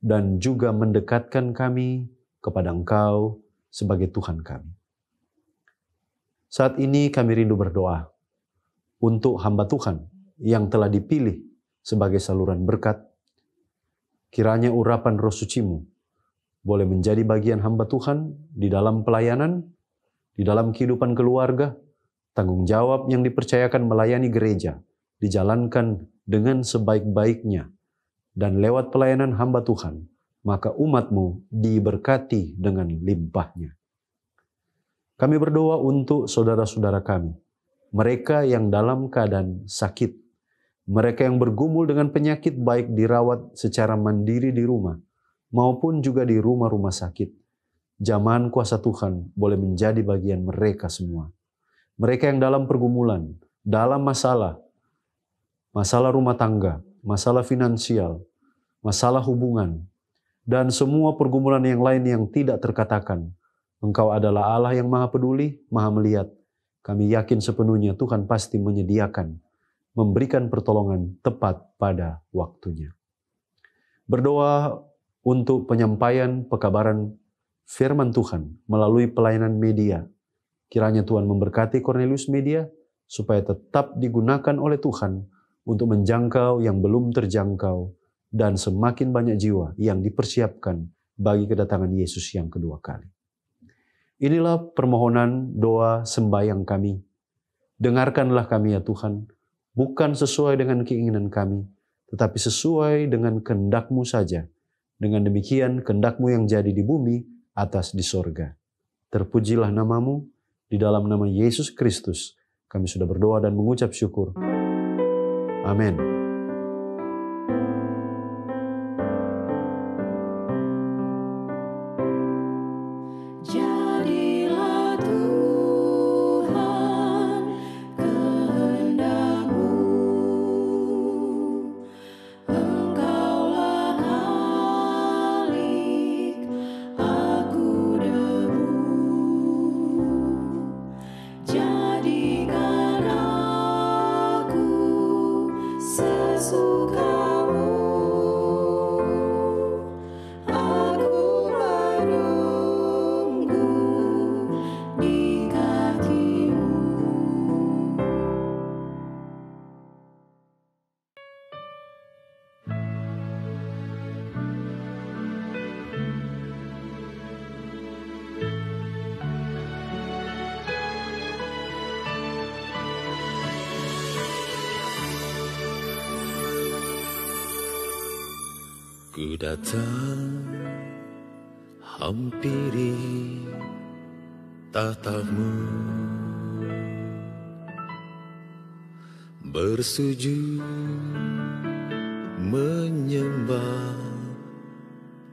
dan juga mendekatkan kami kepada Engkau sebagai Tuhan kami. Saat ini kami rindu berdoa untuk hamba Tuhan yang telah dipilih sebagai saluran berkat. Kiranya urapan Roh Suci-Mu boleh menjadi bagian hamba Tuhan di dalam pelayanan, di dalam kehidupan keluarga, tanggung jawab yang dipercayakan melayani gereja, dijalankan dengan sebaik-baiknya, dan lewat pelayanan hamba Tuhan, maka umat-Mu diberkati dengan limpahnya. Kami berdoa untuk saudara-saudara kami, mereka yang dalam keadaan sakit, mereka yang bergumul dengan penyakit baik dirawat secara mandiri di rumah, maupun juga di rumah-rumah sakit. Jamahan kuasa Tuhan boleh menjadi bagian mereka semua. Mereka yang dalam pergumulan, dalam masalah rumah tangga, masalah finansial, masalah hubungan, dan semua pergumulan yang lain yang tidak terkatakan. Engkau adalah Allah yang Maha Peduli, Maha Melihat. Kami yakin sepenuhnya Tuhan pasti menyediakan, memberikan pertolongan tepat pada waktunya. Berdoa untuk penyampaian pekabaran firman Tuhan melalui pelayanan media. Kiranya Tuhan memberkati Cornelius Media supaya tetap digunakan oleh Tuhan untuk menjangkau yang belum terjangkau dan semakin banyak jiwa yang dipersiapkan bagi kedatangan Yesus yang kedua kali. Inilah permohonan doa sembahyang kami. Dengarkanlah kami ya Tuhan, bukan sesuai dengan keinginan kami, tetapi sesuai dengan kehendak-Mu saja. Dengan demikian kehendak-Mu yang jadi di bumi, atas di sorga. Terpujilah nama-Mu, di dalam nama Yesus Kristus, kami sudah berdoa dan mengucap syukur. Amin. Jadilah Tuhan kehendak-Mu, Engkaulah Khalik, aku debu. Jadikan aku sesuka-Mu, aku menunggu di kaki-Mu. Ku datang hampiri tahta-Mu, bersujud menyembah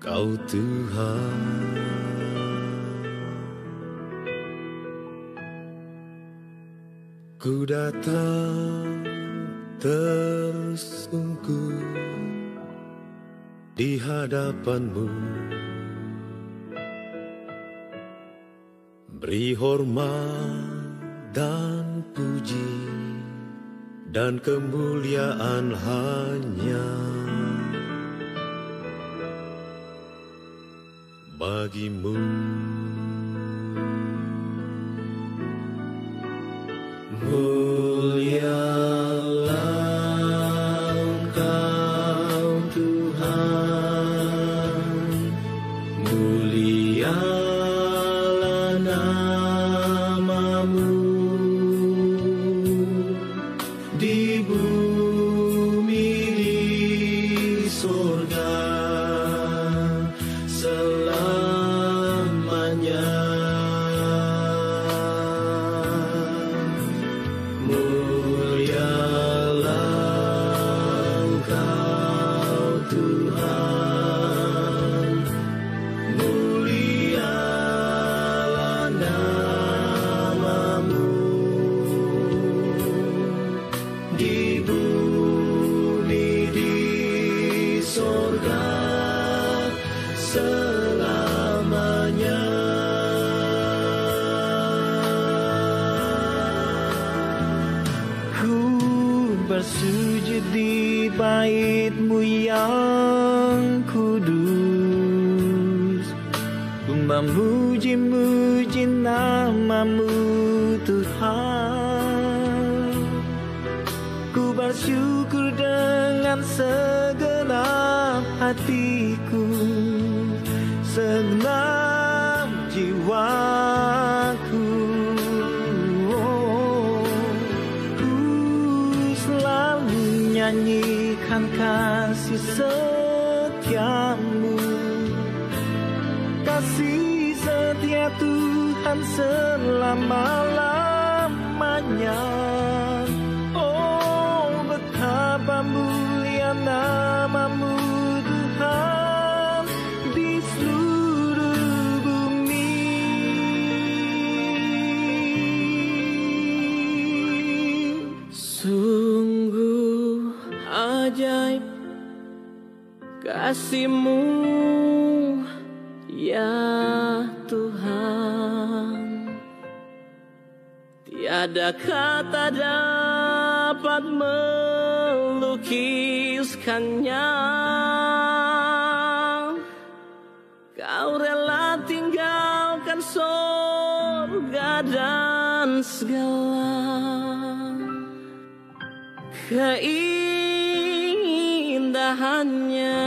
Kau Tuhan. Ku datang tersungkur di hadapan-Mu, beri hormat dan puji dan kemuliaan hanya bagi-Mu. Mulialah Engkau Tuhan, mulialah nama-Mu di bumi di sorga selamanya. Mulialah Engkau Tuhan, mulialah nama-Mu di bersujud di bait-Mu yang kudus. Ku memuji-muji nama-Mu Tuhan. Ku bersyukur dengan segenap hatiku, segenap jiwaku. Ku selalu nyanyikan kasih setia-Mu, kasih setia Tuhan selama-lamanya. Oh, betapa mulia nama-Mu Tuhan di seluruh bumi. Sungguh ajaib kasih-Mu ya Tuhan. Tiada kata dapat melukiskannya. Kau rela tinggalkan sorga dan segala keindahannya.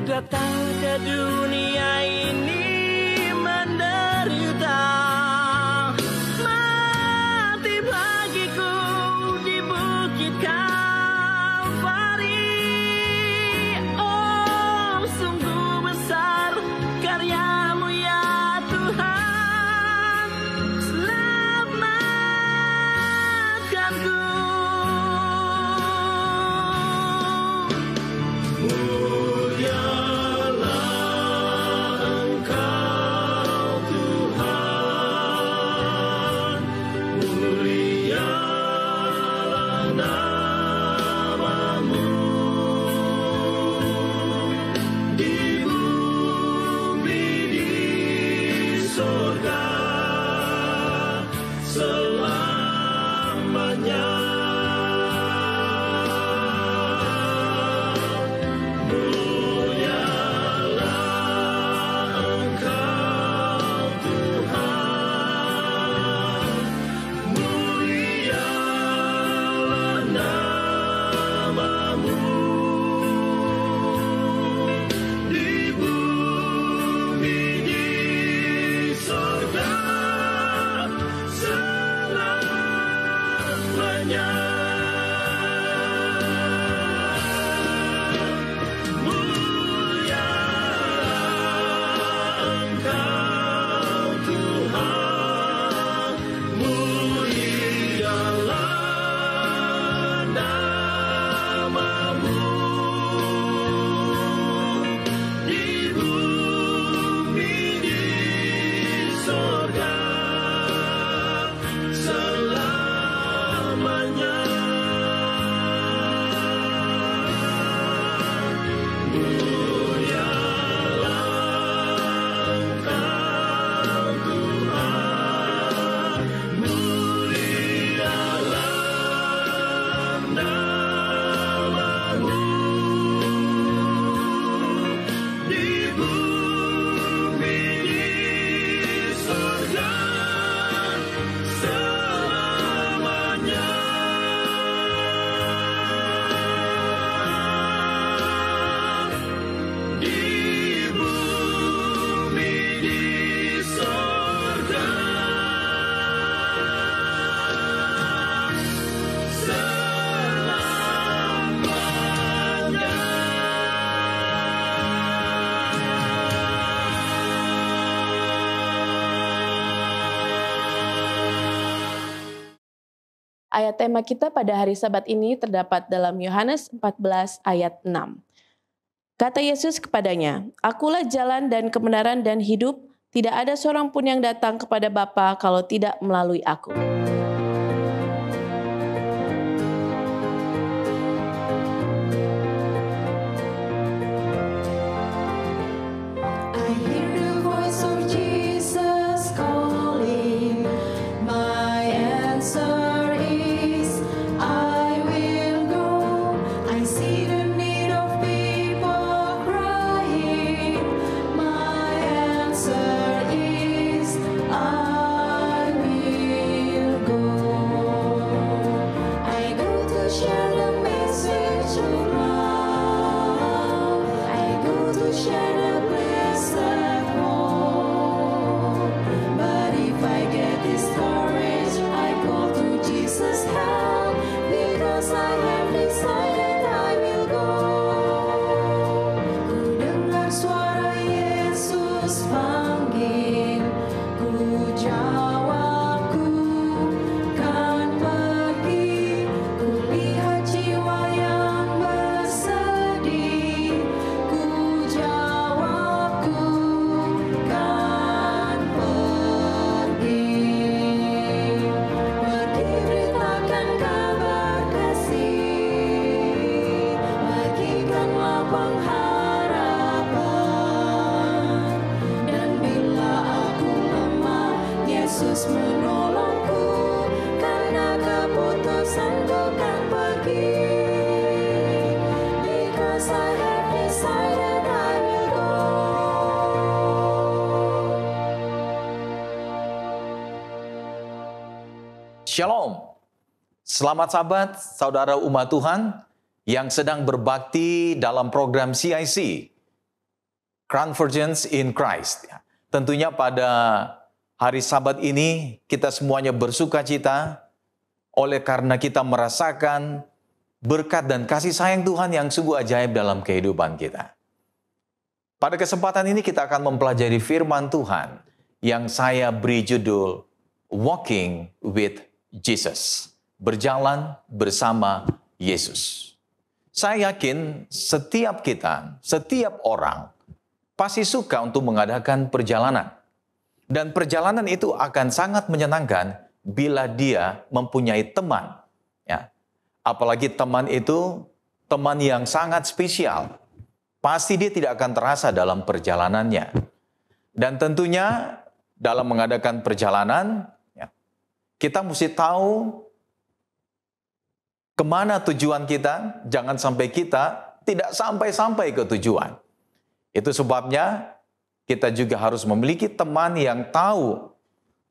Datang ke dunia ini menderita, mati bagiku di bukit Kalvari. Oh, sungguh besar karya-Mu ya Tuhan, selamatkanku. Ayat tema kita pada hari Sabat ini terdapat dalam Yohanes 14 ayat 6. Kata Yesus kepadanya, "Akulah jalan dan kebenaran dan hidup, tidak ada seorang pun yang datang kepada Bapa kalau tidak melalui Aku." I hear the voice of Jesus calling. Yesus menolongku, karena keputusanku kan pergi. Because I have decided I will go. Shalom. Selamat sahabat, saudara umat Tuhan yang sedang berbakti dalam program CIC, Convergence in Christ. Tentunya pada hari Sabat ini kita semuanya bersuka cita oleh karena kita merasakan berkat dan kasih sayang Tuhan yang sungguh ajaib dalam kehidupan kita. Pada kesempatan ini kita akan mempelajari firman Tuhan yang saya beri judul Walking with Jesus. Berjalan bersama Yesus. Saya yakin setiap kita, setiap orang pasti suka untuk mengadakan perjalanan. Dan perjalanan itu akan sangat menyenangkan bila dia mempunyai teman. Ya. Apalagi teman itu teman yang sangat spesial. Pasti dia tidak akan terasa dalam perjalanannya. Dan tentunya dalam mengadakan perjalanan, ya, kita mesti tahu kemana tujuan kita, jangan sampai kita tidak sampai-sampai ke tujuan. Itu sebabnya kita juga harus memiliki teman yang tahu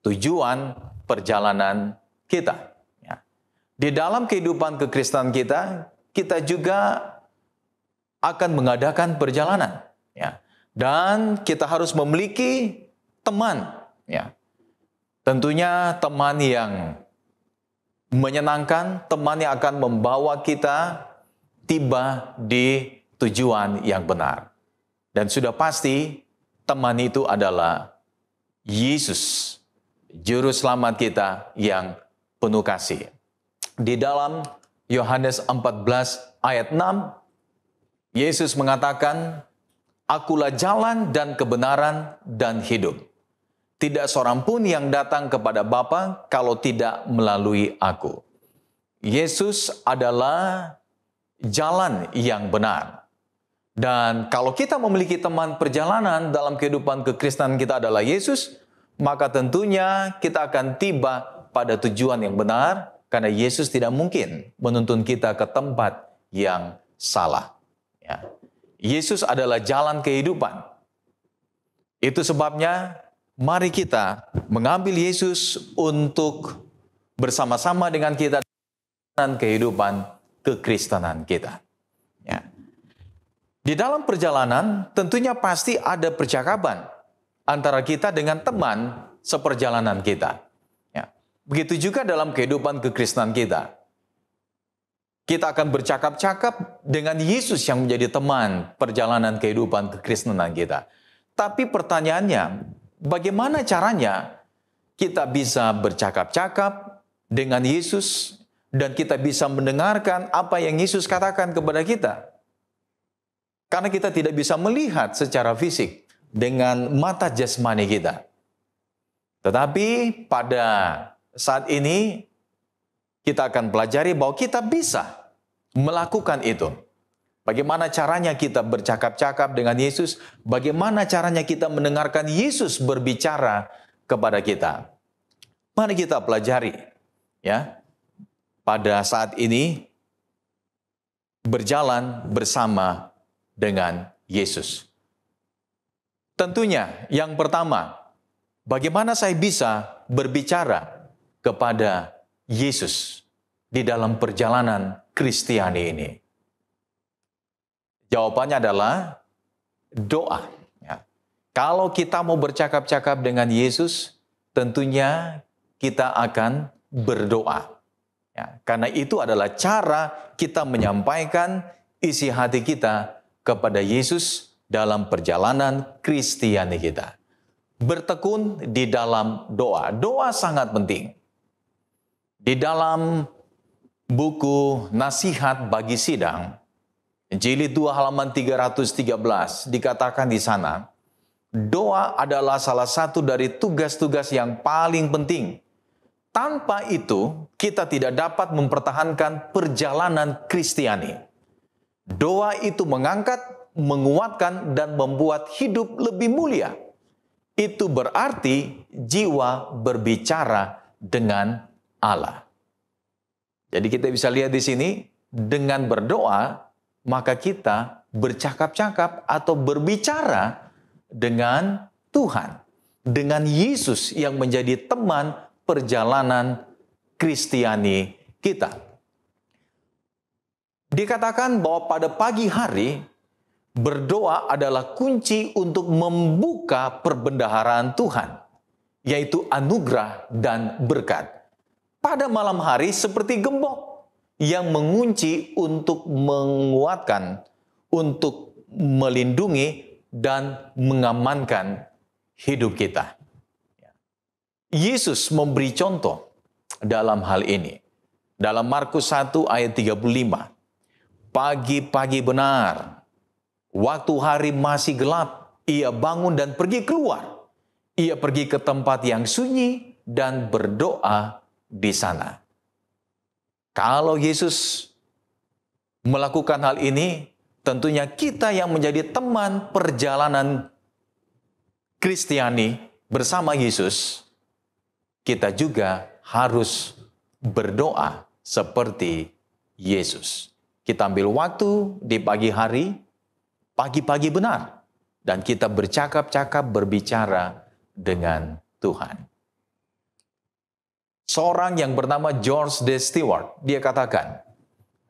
tujuan perjalanan kita. Ya. Di dalam kehidupan kekristenan kita, kita juga akan mengadakan perjalanan. Ya. Dan kita harus memiliki teman. Ya. Tentunya teman yang menyenangkan, teman yang akan membawa kita tiba di tujuan yang benar. Dan sudah pasti teman itu adalah Yesus, Juru Selamat kita yang penuh kasih. Di dalam Yohanes 14 ayat 6, Yesus mengatakan, "Akulah jalan dan kebenaran dan hidup. Tidak seorang pun yang datang kepada Bapa kalau tidak melalui aku." Yesus adalah jalan yang benar. Dan kalau kita memiliki teman perjalanan dalam kehidupan kekristenan kita adalah Yesus, maka tentunya kita akan tiba pada tujuan yang benar, karena Yesus tidak mungkin menuntun kita ke tempat yang salah. Ya. Yesus adalah jalan kehidupan. Itu sebabnya mari kita mengambil Yesus untuk bersama-sama dengan kita dalam kehidupan kekristenan kita. Ya. Di dalam perjalanan tentunya pasti ada percakapan antara kita dengan teman seperjalanan kita. Ya. Begitu juga dalam kehidupan kekristenan kita. Kita akan bercakap-cakap dengan Yesus yang menjadi teman perjalanan kehidupan kekristenan kita. Tapi pertanyaannya, bagaimana caranya kita bisa bercakap-cakap dengan Yesus dan kita bisa mendengarkan apa yang Yesus katakan kepada kita? Karena kita tidak bisa melihat secara fisik dengan mata jasmani kita. Tetapi pada saat ini kita akan pelajari bahwa kita bisa melakukan itu. Bagaimana caranya kita bercakap-cakap dengan Yesus? Bagaimana caranya kita mendengarkan Yesus berbicara kepada kita? Mari kita pelajari. Ya, pada saat ini berjalan bersama dengan Yesus. Tentunya yang pertama, bagaimana saya bisa berbicara kepada Yesus di dalam perjalanan Kristiani ini? Jawabannya adalah doa. Ya. Kalau kita mau bercakap-cakap dengan Yesus, tentunya kita akan berdoa. Ya, karena itu adalah cara kita menyampaikan isi hati kita kepada Yesus dalam perjalanan Kristiani kita. Bertekun di dalam doa. Doa sangat penting. Di dalam buku Nasihat Bagi Sidang, Jilid 2 halaman 313, dikatakan di sana, doa adalah salah satu dari tugas-tugas yang paling penting. Tanpa itu, kita tidak dapat mempertahankan perjalanan Kristiani. Doa itu mengangkat, menguatkan, dan membuat hidup lebih mulia. itu berarti jiwa berbicara dengan Allah. Jadi kita bisa lihat di sini, dengan berdoa, maka kita bercakap-cakap atau berbicara dengan Tuhan. Dengan Yesus yang menjadi teman perjalanan Kristiani kita. Dikatakan bahwa pada pagi hari, berdoa adalah kunci untuk membuka perbendaharaan Tuhan, yaitu anugerah dan berkat. Pada malam hari seperti gembok yang mengunci untuk menguatkan, untuk melindungi dan mengamankan hidup kita. Yesus memberi contoh dalam hal ini. Dalam Markus 1 ayat 35. Pagi-pagi benar, waktu hari masih gelap, ia bangun dan pergi keluar. Ia pergi ke tempat yang sunyi dan berdoa di sana. Kalau Yesus melakukan hal ini, tentunya kita yang menjadi teman perjalanan Kristiani bersama Yesus, kita juga harus berdoa seperti Yesus. Kita ambil waktu di pagi hari, pagi-pagi benar, dan kita bercakap-cakap, berbicara dengan Tuhan. Seorang yang bernama George D. Stewart, dia katakan,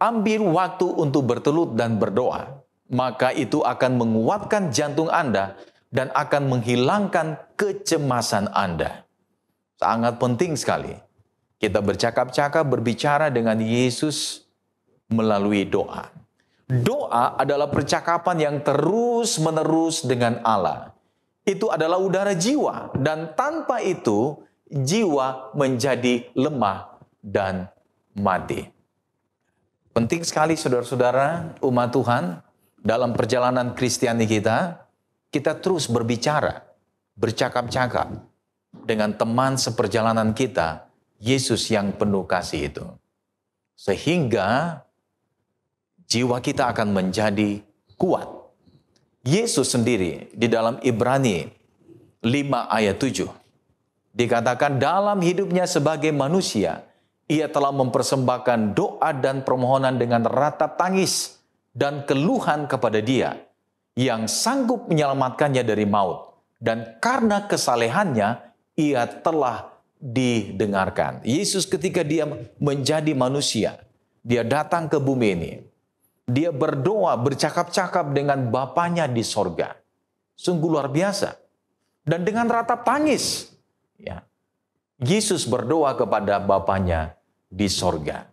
ambil waktu untuk bertelut dan berdoa, maka itu akan menguatkan jantung Anda dan akan menghilangkan kecemasan Anda. Sangat penting sekali. Kita bercakap-cakap, berbicara dengan Yesus melalui doa. Doa adalah percakapan yang terus-menerus dengan Allah. Itu adalah udara jiwa, dan tanpa itu jiwa menjadi lemah dan mati. Penting sekali saudara-saudara, umat Tuhan, dalam perjalanan Kristiani kita, kita terus berbicara, bercakap-cakap dengan teman seperjalanan kita, Yesus yang penuh kasih itu. Sehingga jiwa kita akan menjadi kuat. Yesus sendiri di dalam Ibrani 5 ayat 7 dikatakan dalam hidupnya sebagai manusia, ia telah mempersembahkan doa dan permohonan dengan ratap tangis dan keluhan kepada Dia yang sanggup menyelamatkannya dari maut. Dan karena kesalehannya, ia telah didengarkan. Yesus ketika dia menjadi manusia, dia datang ke bumi ini. Dia berdoa, bercakap-cakap dengan Bapanya di sorga. Sungguh luar biasa. Dan dengan ratap tangis, ya, Yesus berdoa kepada Bapanya di sorga.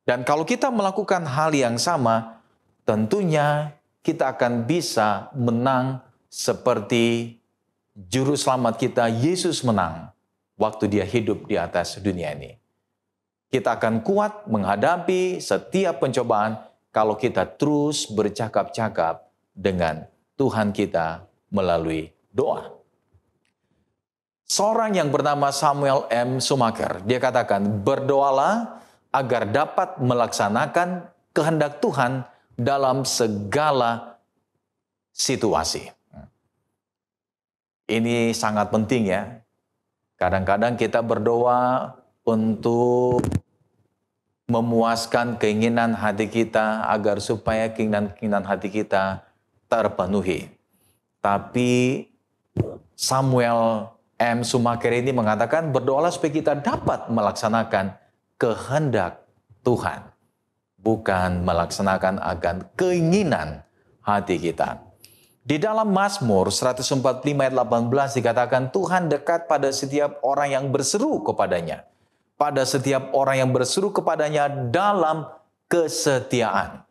Dan kalau kita melakukan hal yang sama, tentunya kita akan bisa menang seperti Juru Selamat kita, Yesus menang waktu dia hidup di atas dunia ini. Kita akan kuat menghadapi setiap pencobaan kalau kita terus bercakap-cakap dengan Tuhan kita melalui doa. Seorang yang bernama Samuel M. Schumacher, dia katakan, berdoalah agar dapat melaksanakan kehendak Tuhan dalam segala situasi. Ini sangat penting ya. Kadang-kadang kita berdoa untuk memuaskan keinginan hati kita agar supaya keinginan hati kita terpenuhi. Tapi Samuel M. Schumacher ini mengatakan berdoalah supaya kita dapat melaksanakan kehendak Tuhan, bukan melaksanakan akan keinginan hati kita. Di dalam Mazmur 145 ayat 18 dikatakan Tuhan dekat pada setiap orang yang berseru kepadanya. Pada setiap orang yang berseru kepadanya dalam kesetiaan.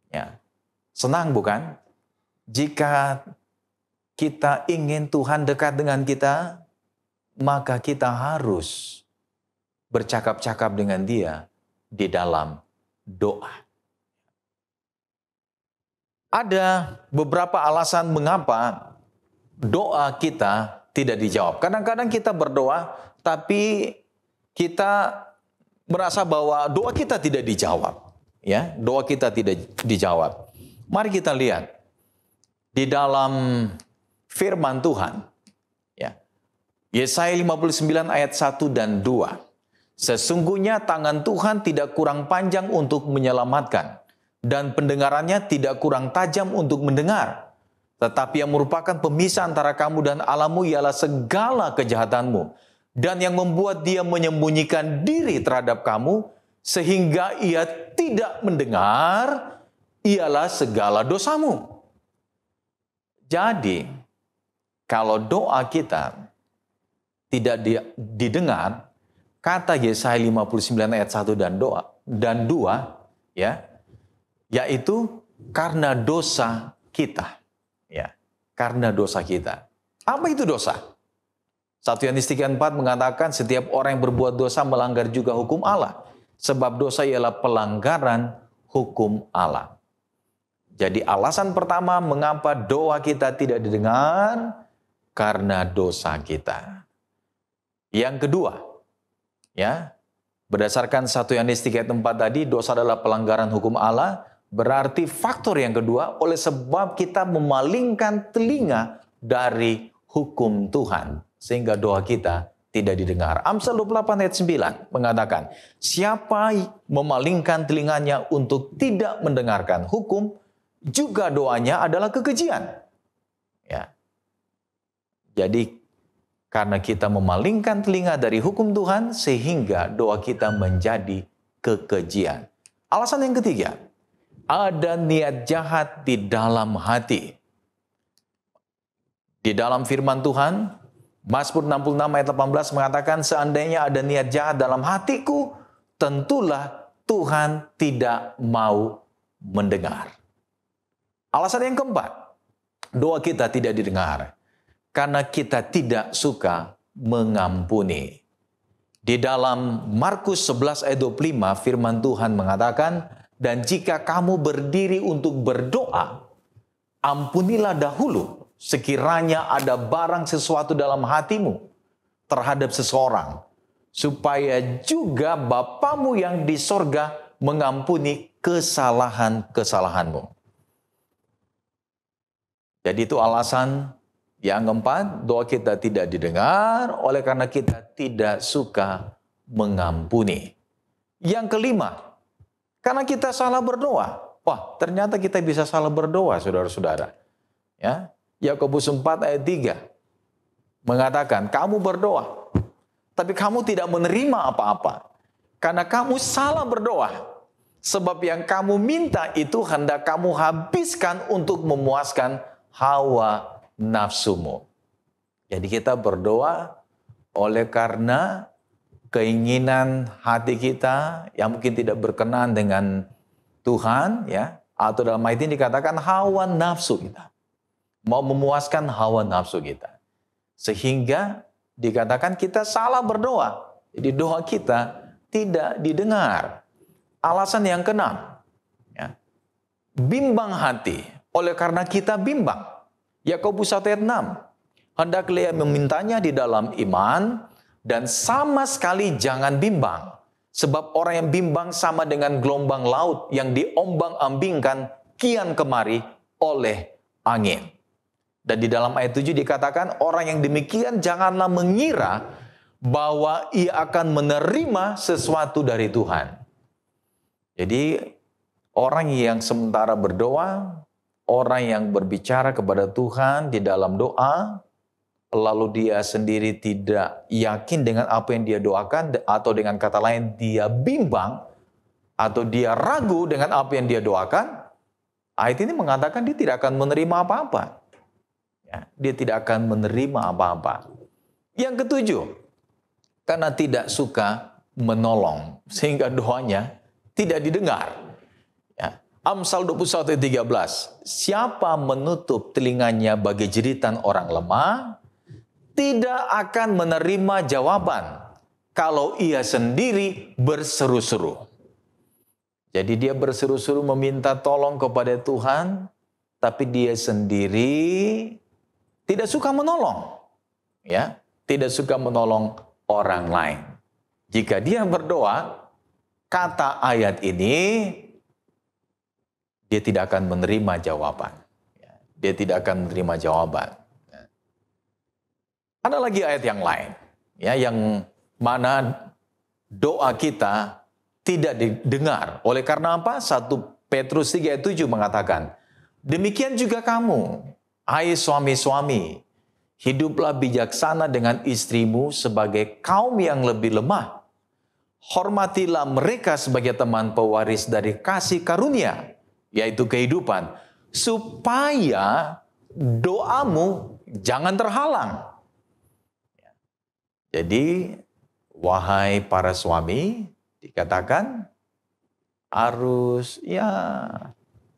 Ya. Senang bukan? Jika kita ingin Tuhan dekat dengan kita, maka kita harus bercakap-cakap dengan Dia di dalam doa. Ada beberapa alasan mengapa doa kita tidak dijawab. Kadang-kadang kita berdoa, tapi kita merasa bahwa doa kita tidak dijawab. Ya, doa kita tidak dijawab. Mari kita lihat di dalam firman Tuhan. Ya, Yesaya 59 ayat 1 dan 2. Sesungguhnya tangan Tuhan tidak kurang panjang untuk menyelamatkan, dan pendengarannya tidak kurang tajam untuk mendengar. Tetapi yang merupakan pemisah antara kamu dan Allahmu ialah segala kejahatanmu, dan yang membuat dia menyembunyikan diri terhadap kamu, sehingga ia tidak mendengar, ialah segala dosamu. Jadi, kalau doa kita tidak didengar, kata Yesaya 59 ayat 1 dan 2, ya, yaitu karena dosa kita. Ya, karena dosa kita. Apa itu dosa? 1 Yohanes 3:4 mengatakan setiap orang yang berbuat dosa melanggar juga hukum Allah. Sebab dosa ialah pelanggaran hukum Allah. Jadi alasan pertama mengapa doa kita tidak didengar, karena dosa kita. Yang kedua, ya, berdasarkan 1 Yohanes 3:4 tadi, dosa adalah pelanggaran hukum Allah. Berarti faktor yang kedua, oleh sebab kita memalingkan telinga dari hukum Tuhan, sehingga doa kita tidak didengar. Amsal 28 ayat 9 mengatakan, siapa memalingkan telinganya untuk tidak mendengarkan hukum, juga doanya adalah kekejian. Ya. Jadi, karena kita memalingkan telinga dari hukum Tuhan, sehingga doa kita menjadi kekejian. Alasan yang ketiga, ada niat jahat di dalam hati. Di dalam firman Tuhan, Mazmur 66 ayat 18 mengatakan, seandainya ada niat jahat dalam hatiku, tentulah Tuhan tidak mau mendengar. Alasan yang keempat, doa kita tidak didengar karena kita tidak suka mengampuni. Di dalam Markus 11 ayat 25 firman Tuhan mengatakan, dan jika kamu berdiri untuk berdoa, ampunilah dahulu sekiranya ada barang sesuatu dalam hatimu terhadap seseorang, supaya juga Bapamu yang di sorga mengampuni kesalahan-kesalahanmu. Jadi itu alasan yang keempat, doa kita tidak didengar oleh karena kita tidak suka mengampuni. Yang kelima, karena kita salah berdoa. Wah, ternyata kita bisa salah berdoa, saudara-saudara. Ya, Yakobus 4 ayat 3 mengatakan, kamu berdoa, tapi kamu tidak menerima apa-apa. Karena kamu salah berdoa. Sebab yang kamu minta itu hendak kamu habiskan untuk memuaskan hawa nafsumu. Jadi kita berdoa oleh karena keinginan hati kita yang mungkin tidak berkenan dengan Tuhan, ya, atau dalam ayat ini dikatakan hawa nafsu kita, mau memuaskan hawa nafsu kita, sehingga dikatakan kita salah berdoa. Jadi doa kita tidak didengar. Alasan yang keenam, ya, bimbang hati. Oleh karena kita bimbang, Yakobus 1 ayat 6, hendaklah memintanya di dalam iman, dan sama sekali jangan bimbang. Sebab orang yang bimbang sama dengan gelombang laut yang diombang-ambingkan kian kemari oleh angin. Dan di dalam ayat 7 dikatakan, orang yang demikian janganlah mengira bahwa ia akan menerima sesuatu dari Tuhan. Jadi orang yang sementara berdoa, orang yang berbicara kepada Tuhan di dalam doa, lalu dia sendiri tidak yakin dengan apa yang dia doakan, atau dengan kata lain dia bimbang, atau dia ragu dengan apa yang dia doakan, ayat ini mengatakan dia tidak akan menerima apa-apa. Ya, dia tidak akan menerima apa-apa. Yang ketujuh, karena tidak suka menolong, sehingga doanya tidak didengar. Ya. Amsal 21 ayat 13, siapa menutup telinganya bagi jeritan orang lemah, tidak akan menerima jawaban kalau ia sendiri berseru-seru. Jadi dia berseru-seru meminta tolong kepada Tuhan, tapi dia sendiri tidak suka menolong. Ya, tidak suka menolong orang lain. Jika dia berdoa, kata ayat ini, dia tidak akan menerima jawaban. Dia tidak akan menerima jawaban. Ada lagi ayat yang lain, ya, yang mana doa kita tidak didengar. Oleh karena apa? 1 Petrus 3 ayat 7 mengatakan, demikian juga kamu, hai suami-suami, hiduplah bijaksana dengan istrimu sebagai kaum yang lebih lemah. Hormatilah mereka sebagai teman pewaris dari kasih karunia, yaitu kehidupan, supaya doamu jangan terhalang. Jadi, wahai para suami, dikatakan harus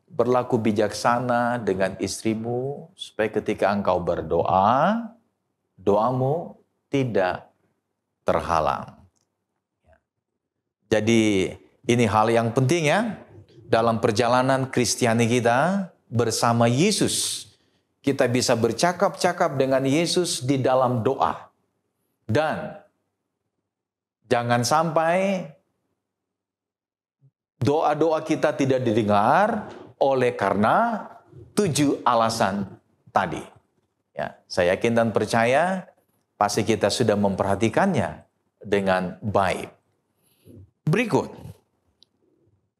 berlaku bijaksana dengan istrimu, supaya ketika engkau berdoa, doamu tidak terhalang. Jadi, ini hal yang penting ya, dalam perjalanan Kristiani kita bersama Yesus. Kita bisa bercakap-cakap dengan Yesus di dalam doa. Dan jangan sampai doa-doa kita tidak didengar oleh karena 7 alasan tadi. Ya, saya yakin dan percaya pasti kita sudah memperhatikannya dengan baik. Berikut,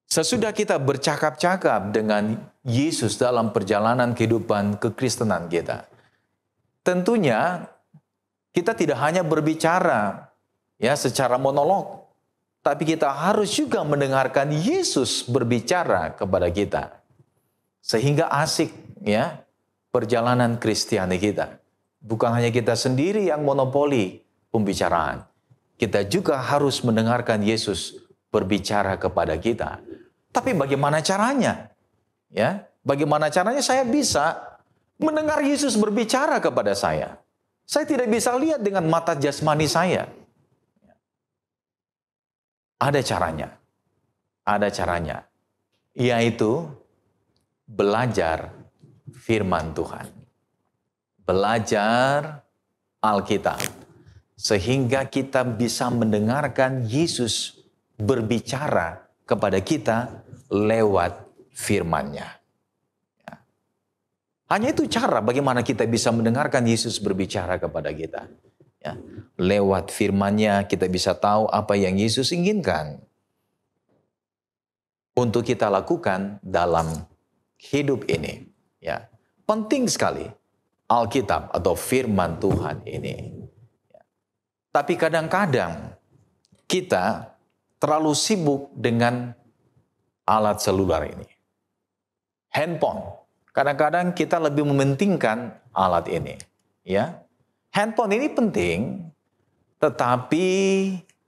sesudah kita bercakap-cakap dengan Yesus dalam perjalanan kehidupan kekristenan kita, tentunya kita tidak hanya berbicara ya secara monolog, tapi kita harus juga mendengarkan Yesus berbicara kepada kita. Sehingga asik ya perjalanan Kristiani kita. Bukan hanya kita sendiri yang monopoli pembicaraan. Kita juga harus mendengarkan Yesus berbicara kepada kita. Tapi bagaimana caranya? Ya, bagaimana caranya saya bisa mendengar Yesus berbicara kepada saya? Saya tidak bisa lihat dengan mata jasmani saya. Ada caranya. Ada caranya. Yaitu belajar firman Tuhan. Belajar Alkitab. Sehingga kita bisa mendengarkan Yesus berbicara kepada kita lewat firman-Nya. Hanya itu cara bagaimana kita bisa mendengarkan Yesus berbicara kepada kita. Ya, lewat firman-Nya kita bisa tahu apa yang Yesus inginkan untuk kita lakukan dalam hidup ini. Ya, penting sekali Alkitab atau firman Tuhan ini. Ya. Tapi kadang-kadang kita terlalu sibuk dengan alat seluler ini. Handphone. Kadang-kadang kita lebih mementingkan alat ini, ya. Handphone ini penting, tetapi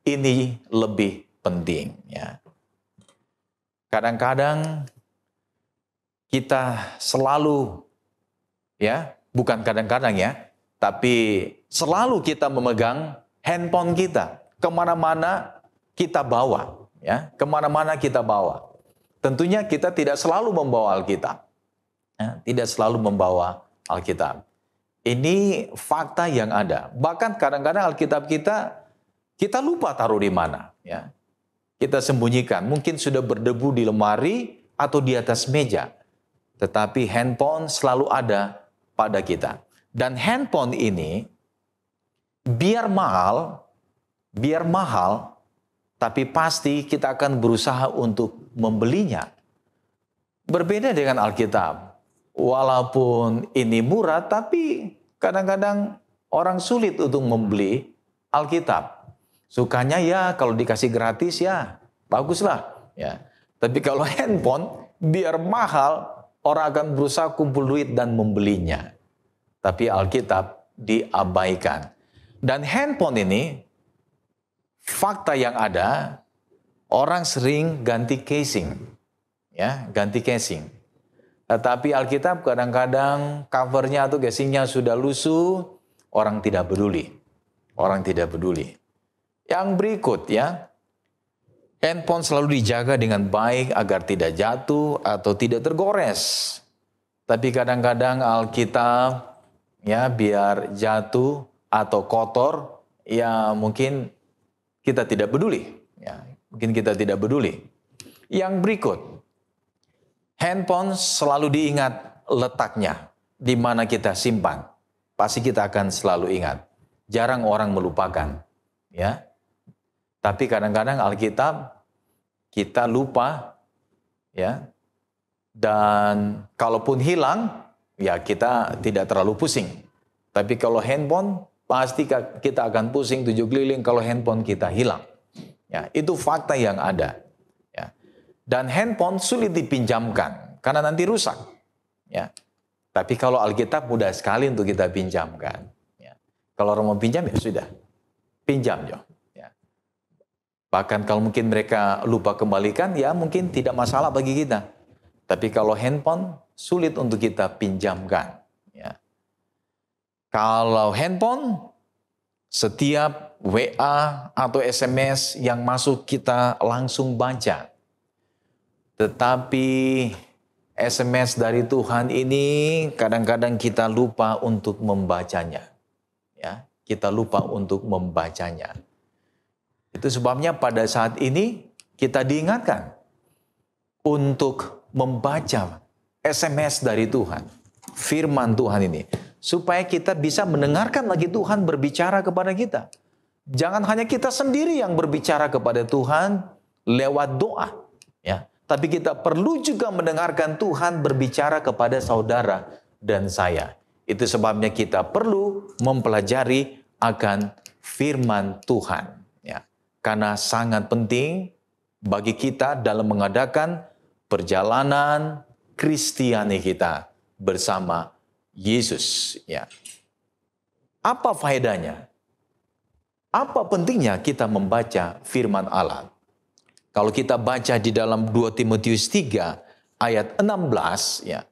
ini lebih penting, ya. Kadang-kadang kita selalu, ya, bukan kadang-kadang ya, tapi selalu kita memegang handphone kita kemana-mana kita bawa, ya, kemana-mana kita bawa. Tentunya kita tidak selalu membawa Alkitab. Ya, tidak selalu membawa Alkitab. Ini fakta yang ada. Bahkan kadang-kadang Alkitab kita lupa taruh di mana. Ya. Kita sembunyikan. Mungkin sudah berdebu di lemari atau di atas meja. Tetapi handphone selalu ada pada kita. Dan handphone ini biar mahal, tapi pasti kita akan berusaha untuk membelinya. Berbeda dengan Alkitab. Walaupun ini murah, tapi kadang-kadang orang sulit untuk membeli Alkitab. Sukanya ya kalau dikasih gratis ya baguslah. Ya. Tapi kalau handphone biar mahal, orang akan berusaha kumpul duit dan membelinya. Tapi Alkitab diabaikan. Dan handphone ini, fakta yang ada, orang sering ganti casing. Ya, ganti casing. Tetapi Alkitab kadang-kadang covernya atau casingnya sudah lusuh, orang tidak peduli. Orang tidak peduli. Yang berikut ya, handphone selalu dijaga dengan baik agar tidak jatuh atau tidak tergores. Tapi kadang-kadang Alkitab ya biar jatuh atau kotor, ya mungkin kita tidak peduli. Ya, mungkin kita tidak peduli. Yang berikut, handphone selalu diingat letaknya, di mana kita simpan. Pasti kita akan selalu ingat. jarang orang melupakan, ya. Tapi kadang-kadang Alkitab kita lupa, ya. Dan kalaupun hilang, ya kita tidak terlalu pusing. Tapi kalau handphone, pasti kita akan pusing 7 keliling kalau handphone kita hilang. Ya, itu fakta yang ada. Ya. Dan handphone sulit dipinjamkan karena nanti rusak. Ya. Tapi kalau Alkitab mudah sekali untuk kita pinjamkan. Ya. Kalau orang mau pinjam ya sudah, pinjam ya. Ya. Bahkan kalau mungkin mereka lupa kembalikan, ya mungkin tidak masalah bagi kita. Tapi kalau handphone sulit untuk kita pinjamkan. Ya. Kalau handphone, setiap WA atau SMS yang masuk kita langsung baca. Tetapi SMS dari Tuhan ini kadang-kadang kita lupa untuk membacanya. Ya, kita lupa untuk membacanya. Itu sebabnya pada saat ini kita diingatkan untuk membaca SMS dari Tuhan, firman Tuhan ini, supaya kita bisa mendengarkan lagi Tuhan berbicara kepada kita. Jangan hanya kita sendiri yang berbicara kepada Tuhan lewat doa, ya. Tapi kita perlu juga mendengarkan Tuhan berbicara kepada saudara dan saya. Itu sebabnya kita perlu mempelajari akan firman Tuhan, ya. Karena sangat penting bagi kita dalam mengadakan perjalanan Kristiani kita bersama Yesus, ya. Apa faedahnya? Apa pentingnya kita membaca firman Allah? Kalau kita baca di dalam 2 Timotius 3 ayat 16, ya.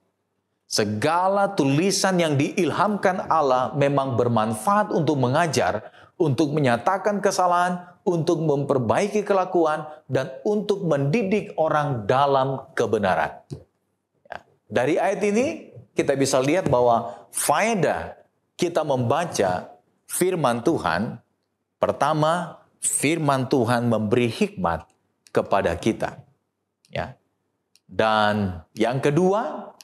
Segala tulisan yang diilhamkan Allah memang bermanfaat untuk mengajar, untuk menyatakan kesalahan, untuk memperbaiki kelakuan, dan untuk mendidik orang dalam kebenaran. Ya. Dari ayat ini kita bisa lihat bahwa faedah kita membaca firman Tuhan, pertama, firman Tuhan memberi hikmat kepada kita. Ya. Dan yang kedua,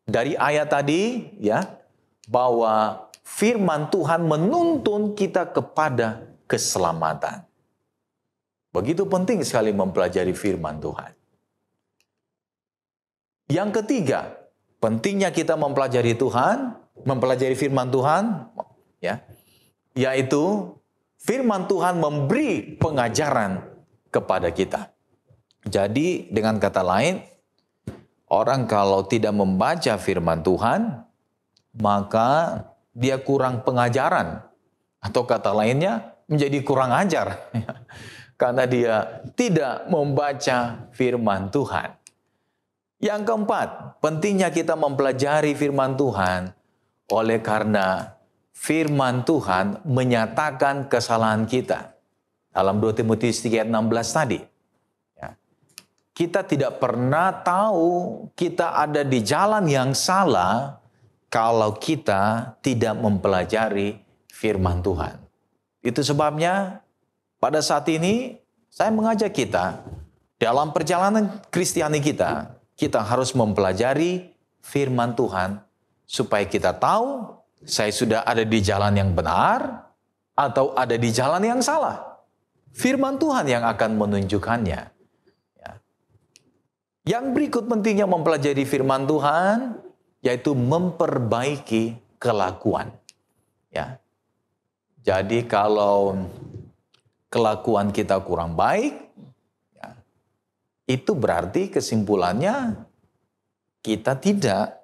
dari ayat tadi, ya, bahwa firman Tuhan menuntun kita kepada keselamatan. Begitu penting sekali mempelajari firman Tuhan. Yang ketiga, pentingnya kita mempelajari Tuhan, mempelajari firman Tuhan, ya, yaitu firman Tuhan memberi pengajaran kepada kita. Jadi dengan kata lain, orang kalau tidak membaca firman Tuhan, maka dia kurang pengajaran. Atau kata lainnya, menjadi kurang ajar. Karena dia tidak membaca firman Tuhan. Yang keempat, pentingnya kita mempelajari firman Tuhan oleh karena firman Tuhan menyatakan kesalahan kita. Dalam 2 Timotius 3 ayat 16 tadi. Ya. Kita tidak pernah tahu kita ada di jalan yang salah kalau kita tidak mempelajari firman Tuhan. Itu sebabnya pada saat ini saya mengajak kita dalam perjalanan Kristiani kita, kita harus mempelajari firman Tuhan supaya kita tahu saya sudah ada di jalan yang benar atau ada di jalan yang salah. Firman Tuhan yang akan menunjukkannya. Ya. Yang berikut pentingnya mempelajari firman Tuhan, yaitu memperbaiki kelakuan. Ya. Jadi kalau kelakuan kita kurang baik, ya, itu berarti kesimpulannya kita tidak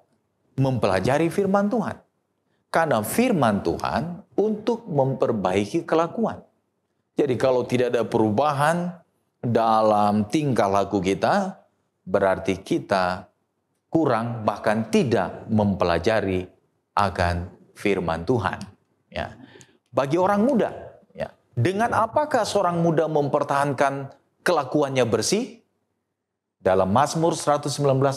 mempelajari firman Tuhan. Karena firman Tuhan untuk memperbaiki kelakuan. Jadi kalau tidak ada perubahan dalam tingkah laku kita, berarti kita kurang bahkan tidak mempelajari akan firman Tuhan. Ya. Bagi orang muda, ya, dengan apakah seorang muda mempertahankan kelakuannya bersih? Dalam Mazmur 119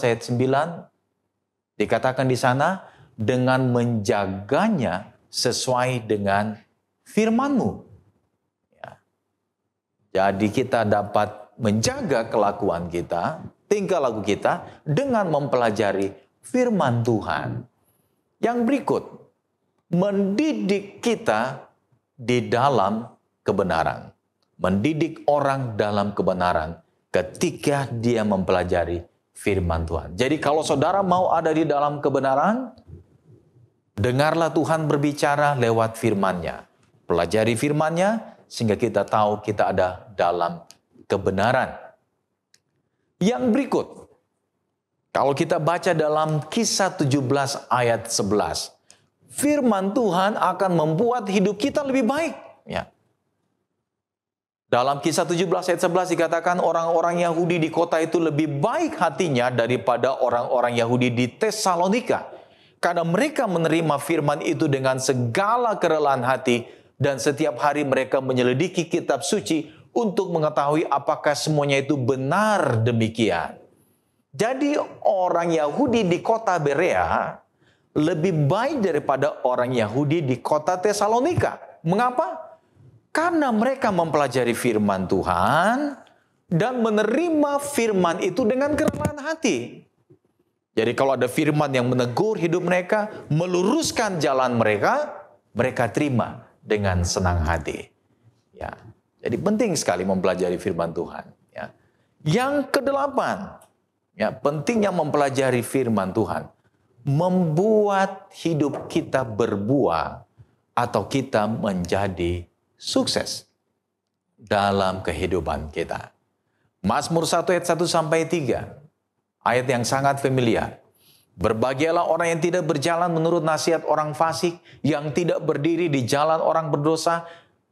ayat 9 dikatakan di sana, dengan menjaganya sesuai dengan firman-Mu. Ya. Jadi kita dapat menjaga kelakuan kita, tingkah laku kita dengan mempelajari firman Tuhan. Yang berikut, mendidik kita di dalam kebenaran. Mendidik orang dalam kebenaran ketika dia mempelajari firman Tuhan. Jadi kalau saudara mau ada di dalam kebenaran, dengarlah Tuhan berbicara lewat firman-Nya. Pelajari firman-Nya sehingga kita tahu kita ada dalam kebenaran. Yang berikut, kalau kita baca dalam Kisah 17 ayat 11, firman Tuhan akan membuat hidup kita lebih baik. Ya. Dalam Kisah 17 ayat 11 dikatakan orang-orang Yahudi di kota itu lebih baik hatinya daripada orang-orang Yahudi di Tesalonika. Karena mereka menerima firman itu dengan segala kerelaan hati dan setiap hari mereka menyelidiki kitab suci untuk mengetahui apakah semuanya itu benar demikian. Jadi orang Yahudi di kota Berea lebih baik daripada orang Yahudi di kota Tesalonika. Mengapa? Karena mereka mempelajari firman Tuhan dan menerima firman itu dengan kerelaan hati. Jadi kalau ada firman yang menegur hidup mereka, meluruskan jalan mereka, mereka terima dengan senang hati. Ya. Jadi penting sekali mempelajari firman Tuhan. Ya. Yang kedelapan, ya, pentingnya mempelajari firman Tuhan membuat hidup kita berbuah atau kita menjadi sukses dalam kehidupan kita. Mazmur 1 ayat 1 sampai 3. Ayat yang sangat familiar. Berbahagialah orang yang tidak berjalan menurut nasihat orang fasik, yang tidak berdiri di jalan orang berdosa,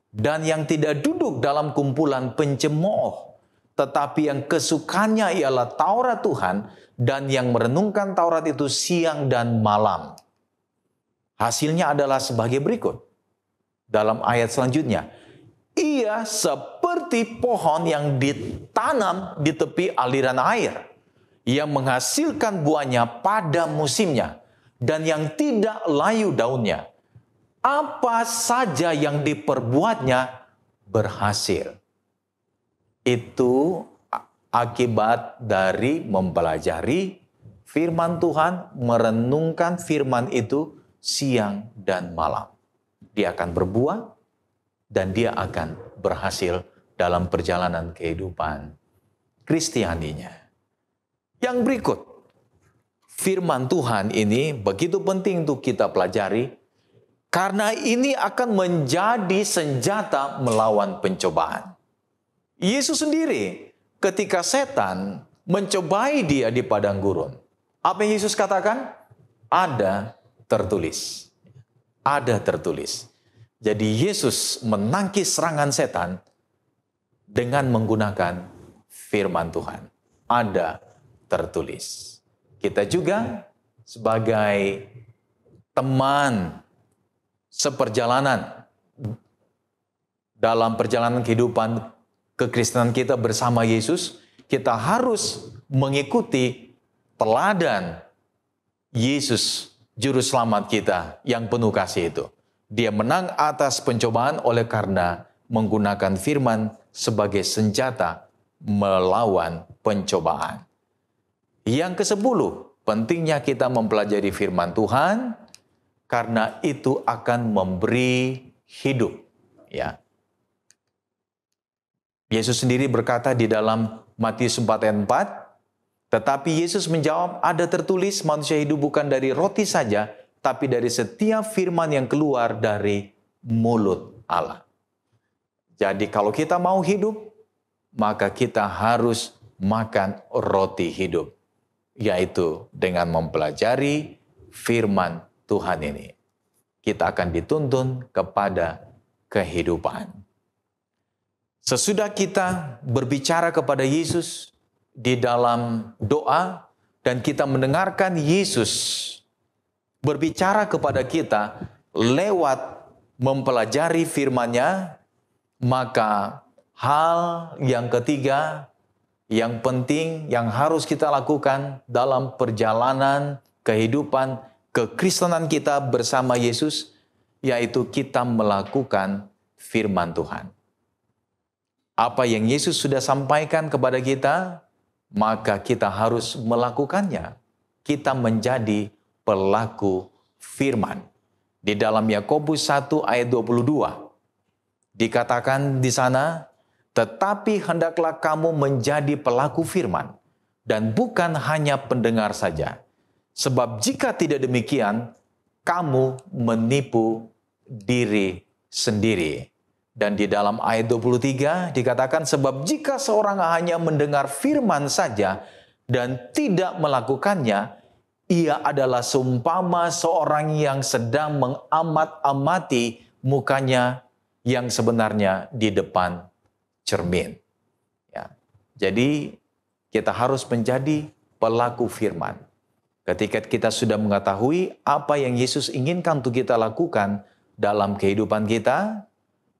dan yang tidak duduk dalam kumpulan pencemooh. Tetapi yang kesukaannya ialah Taurat Tuhan, dan yang merenungkan Taurat itu siang dan malam. Hasilnya adalah sebagai berikut. Dalam ayat selanjutnya, ia seperti pohon yang ditanam di tepi aliran air, yang menghasilkan buahnya pada musimnya, dan yang tidak layu daunnya. Apa saja yang diperbuatnya berhasil. Itu akibat dari mempelajari firman Tuhan, merenungkan firman itu siang dan malam. Dia akan berbuah dan dia akan berhasil dalam perjalanan kehidupan Kristianinya. Yang berikut, firman Tuhan ini begitu penting untuk kita pelajari karena ini akan menjadi senjata melawan pencobaan. Yesus sendiri ketika setan mencobai dia di padang gurun, apa yang Yesus katakan? Ada tertulis. Ada tertulis. Jadi Yesus menangkis serangan setan dengan menggunakan firman Tuhan. Ada tertulis. Kita juga sebagai teman seperjalanan dalam perjalanan kehidupan kekristenan kita bersama Yesus, kita harus mengikuti teladan Yesus, Juru Selamat kita yang penuh kasih itu. Dia menang atas pencobaan oleh karena menggunakan firman sebagai senjata melawan pencobaan. Yang ke-10, pentingnya kita mempelajari firman Tuhan karena itu akan memberi hidup. Ya. Yesus sendiri berkata di dalam Matius 4 ayat 4, tetapi Yesus menjawab, ada tertulis manusia hidup bukan dari roti saja, tapi dari setiap firman yang keluar dari mulut Allah. Jadi kalau kita mau hidup, maka kita harus makan roti hidup, yaitu dengan mempelajari firman Tuhan ini. Kita akan dituntun kepada kehidupan. Sesudah kita berbicara kepada Yesus di dalam doa dan kita mendengarkan Yesus berbicara kepada kita lewat mempelajari firman-Nya, maka hal yang ketiga yang penting yang harus kita lakukan dalam perjalanan kehidupan kekristenan kita bersama Yesus, yaitu kita melakukan firman Tuhan. Apa yang Yesus sudah sampaikan kepada kita, maka kita harus melakukannya. Kita menjadi pelaku firman. Di dalam Yakobus 1 ayat 22, Dikatakan di sana, tetapi hendaklah kamu menjadi pelaku firman dan bukan hanya pendengar saja. Sebab jika tidak demikian, kamu menipu diri sendiri. Dan di dalam ayat 23 dikatakan, sebab jika seorang hanya mendengar firman saja dan tidak melakukannya, ia adalah seumpama seorang yang sedang mengamat-amati mukanya yang sebenarnya di depan cermin. Ya. Jadi kita harus menjadi pelaku firman. Ketika kita sudah mengetahui apa yang Yesus inginkan untuk kita lakukan dalam kehidupan kita,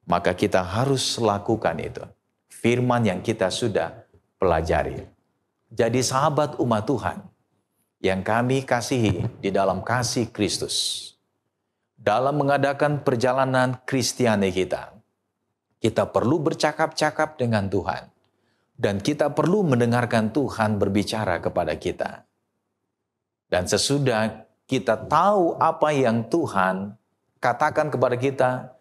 maka kita harus lakukan itu. Firman yang kita sudah pelajari. Jadi sahabat umat Tuhan yang kami kasihi di dalam kasih Kristus. Dalam mengadakan perjalanan Kristiani kita perlu bercakap-cakap dengan Tuhan. Dan kita perlu mendengarkan Tuhan berbicara kepada kita. Dan sesudah kita tahu apa yang Tuhan katakan kepada kita,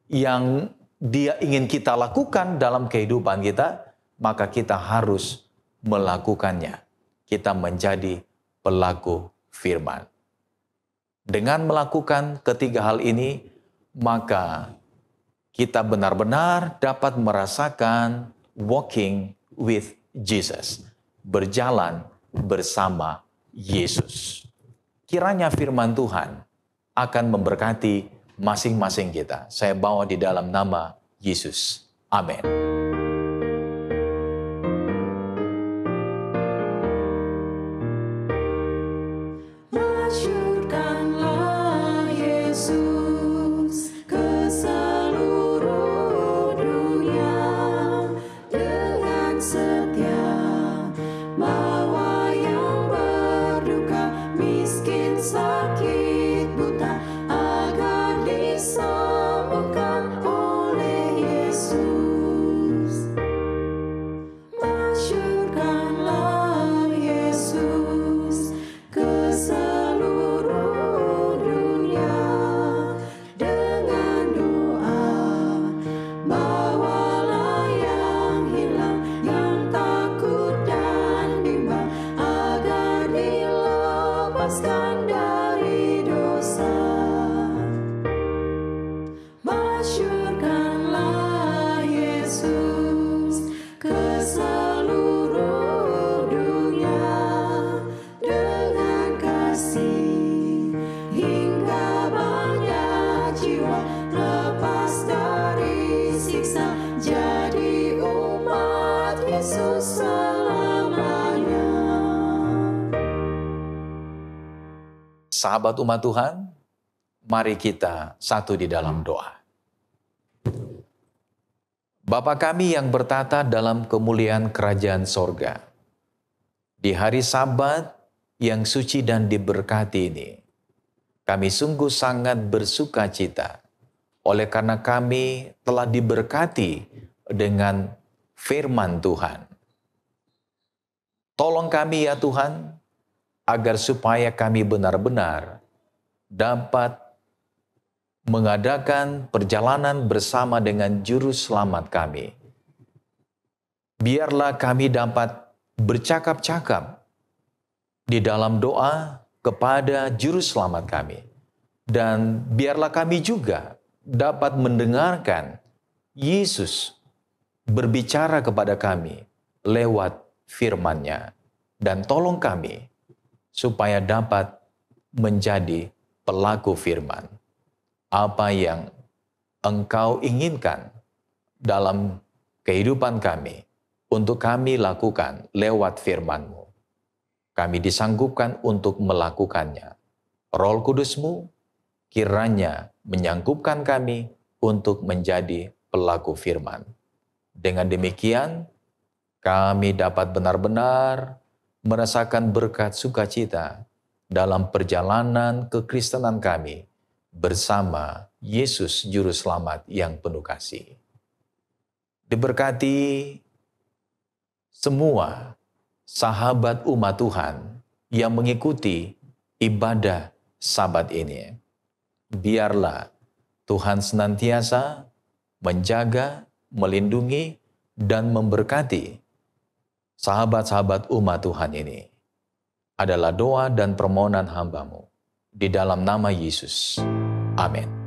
yang Dia ingin kita lakukan dalam kehidupan kita, maka kita harus melakukannya. Kita menjadi pelaku firman. Dengan melakukan ketiga hal ini, maka kita benar-benar dapat merasakan walking with Jesus. Berjalan bersama Yesus. Kiranya firman Tuhan akan memberkati masing-masing kita. Saya bawa di dalam nama Yesus. Amin. Masyurkanlah Yesus ke seluruh dunia dengan setia, bawa yang berduka, miskin, sakit, buta, agar disembuhkan oleh Yesus. Masyurkanlah Yesus ke seluruh dunia dengan doa, bawalah yang hilang, yang takut dan bimbang, agar dilepaskan dari dosa. Masyurkanlah Yesus ke seluruh dunia dengan kasih, hingga banyak jiwa lepas dari siksa, jadi umat Yesus selamanya. Sahabat umat Tuhan, mari kita satu di dalam doa. Bapa kami yang bertata dalam kemuliaan kerajaan sorga, di hari Sabat yang suci dan diberkati ini, kami sungguh sangat bersuka cita oleh karena kami telah diberkati dengan firman Tuhan. Tolong kami ya Tuhan, agar supaya kami benar-benar dapat mengadakan perjalanan bersama dengan Juru Selamat kami. Biarlah kami dapat bercakap-cakap di dalam doa kepada Juru Selamat kami. Dan biarlah kami juga dapat mendengarkan Yesus berbicara kepada kami lewat firman-Nya. Dan tolong kami supaya dapat menjadi pelaku firman. Apa yang Engkau inginkan dalam kehidupan kami, untuk kami lakukan lewat firman-Mu. Kami disanggupkan untuk melakukannya. Roh Kudus-Mu kiranya menyanggupkan kami untuk menjadi pelaku firman. Dengan demikian, kami dapat benar-benar merasakan berkat sukacita dalam perjalanan kekristenan kami bersama Yesus Juru Selamat yang penuh kasih. Diberkati semua sahabat umat Tuhan yang mengikuti ibadah Sabat ini. Biarlah Tuhan senantiasa menjaga, melindungi, dan memberkati sahabat-sahabat umat Tuhan ini. Adalah doa dan permohonan hamba-Mu. Di dalam nama Yesus. Amin.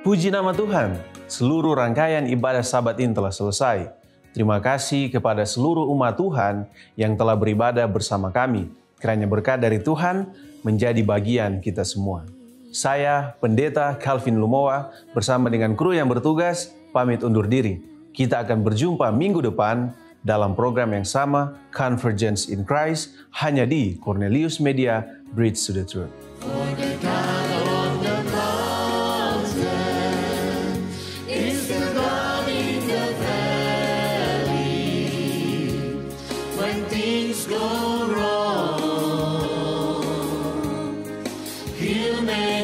Puji nama Tuhan, seluruh rangkaian ibadah Sabat ini telah selesai. Terima kasih kepada seluruh umat Tuhan yang telah beribadah bersama kami. Kiranya berkat dari Tuhan menjadi bagian kita semua. Saya, Pendeta Calvin Lumowa, bersama dengan kru yang bertugas, pamit undur diri. Kita akan berjumpa minggu depan dalam program yang sama, Convergence in Christ, hanya di Cornelius Media, Bridge to the Truth. Go wrong, He'll make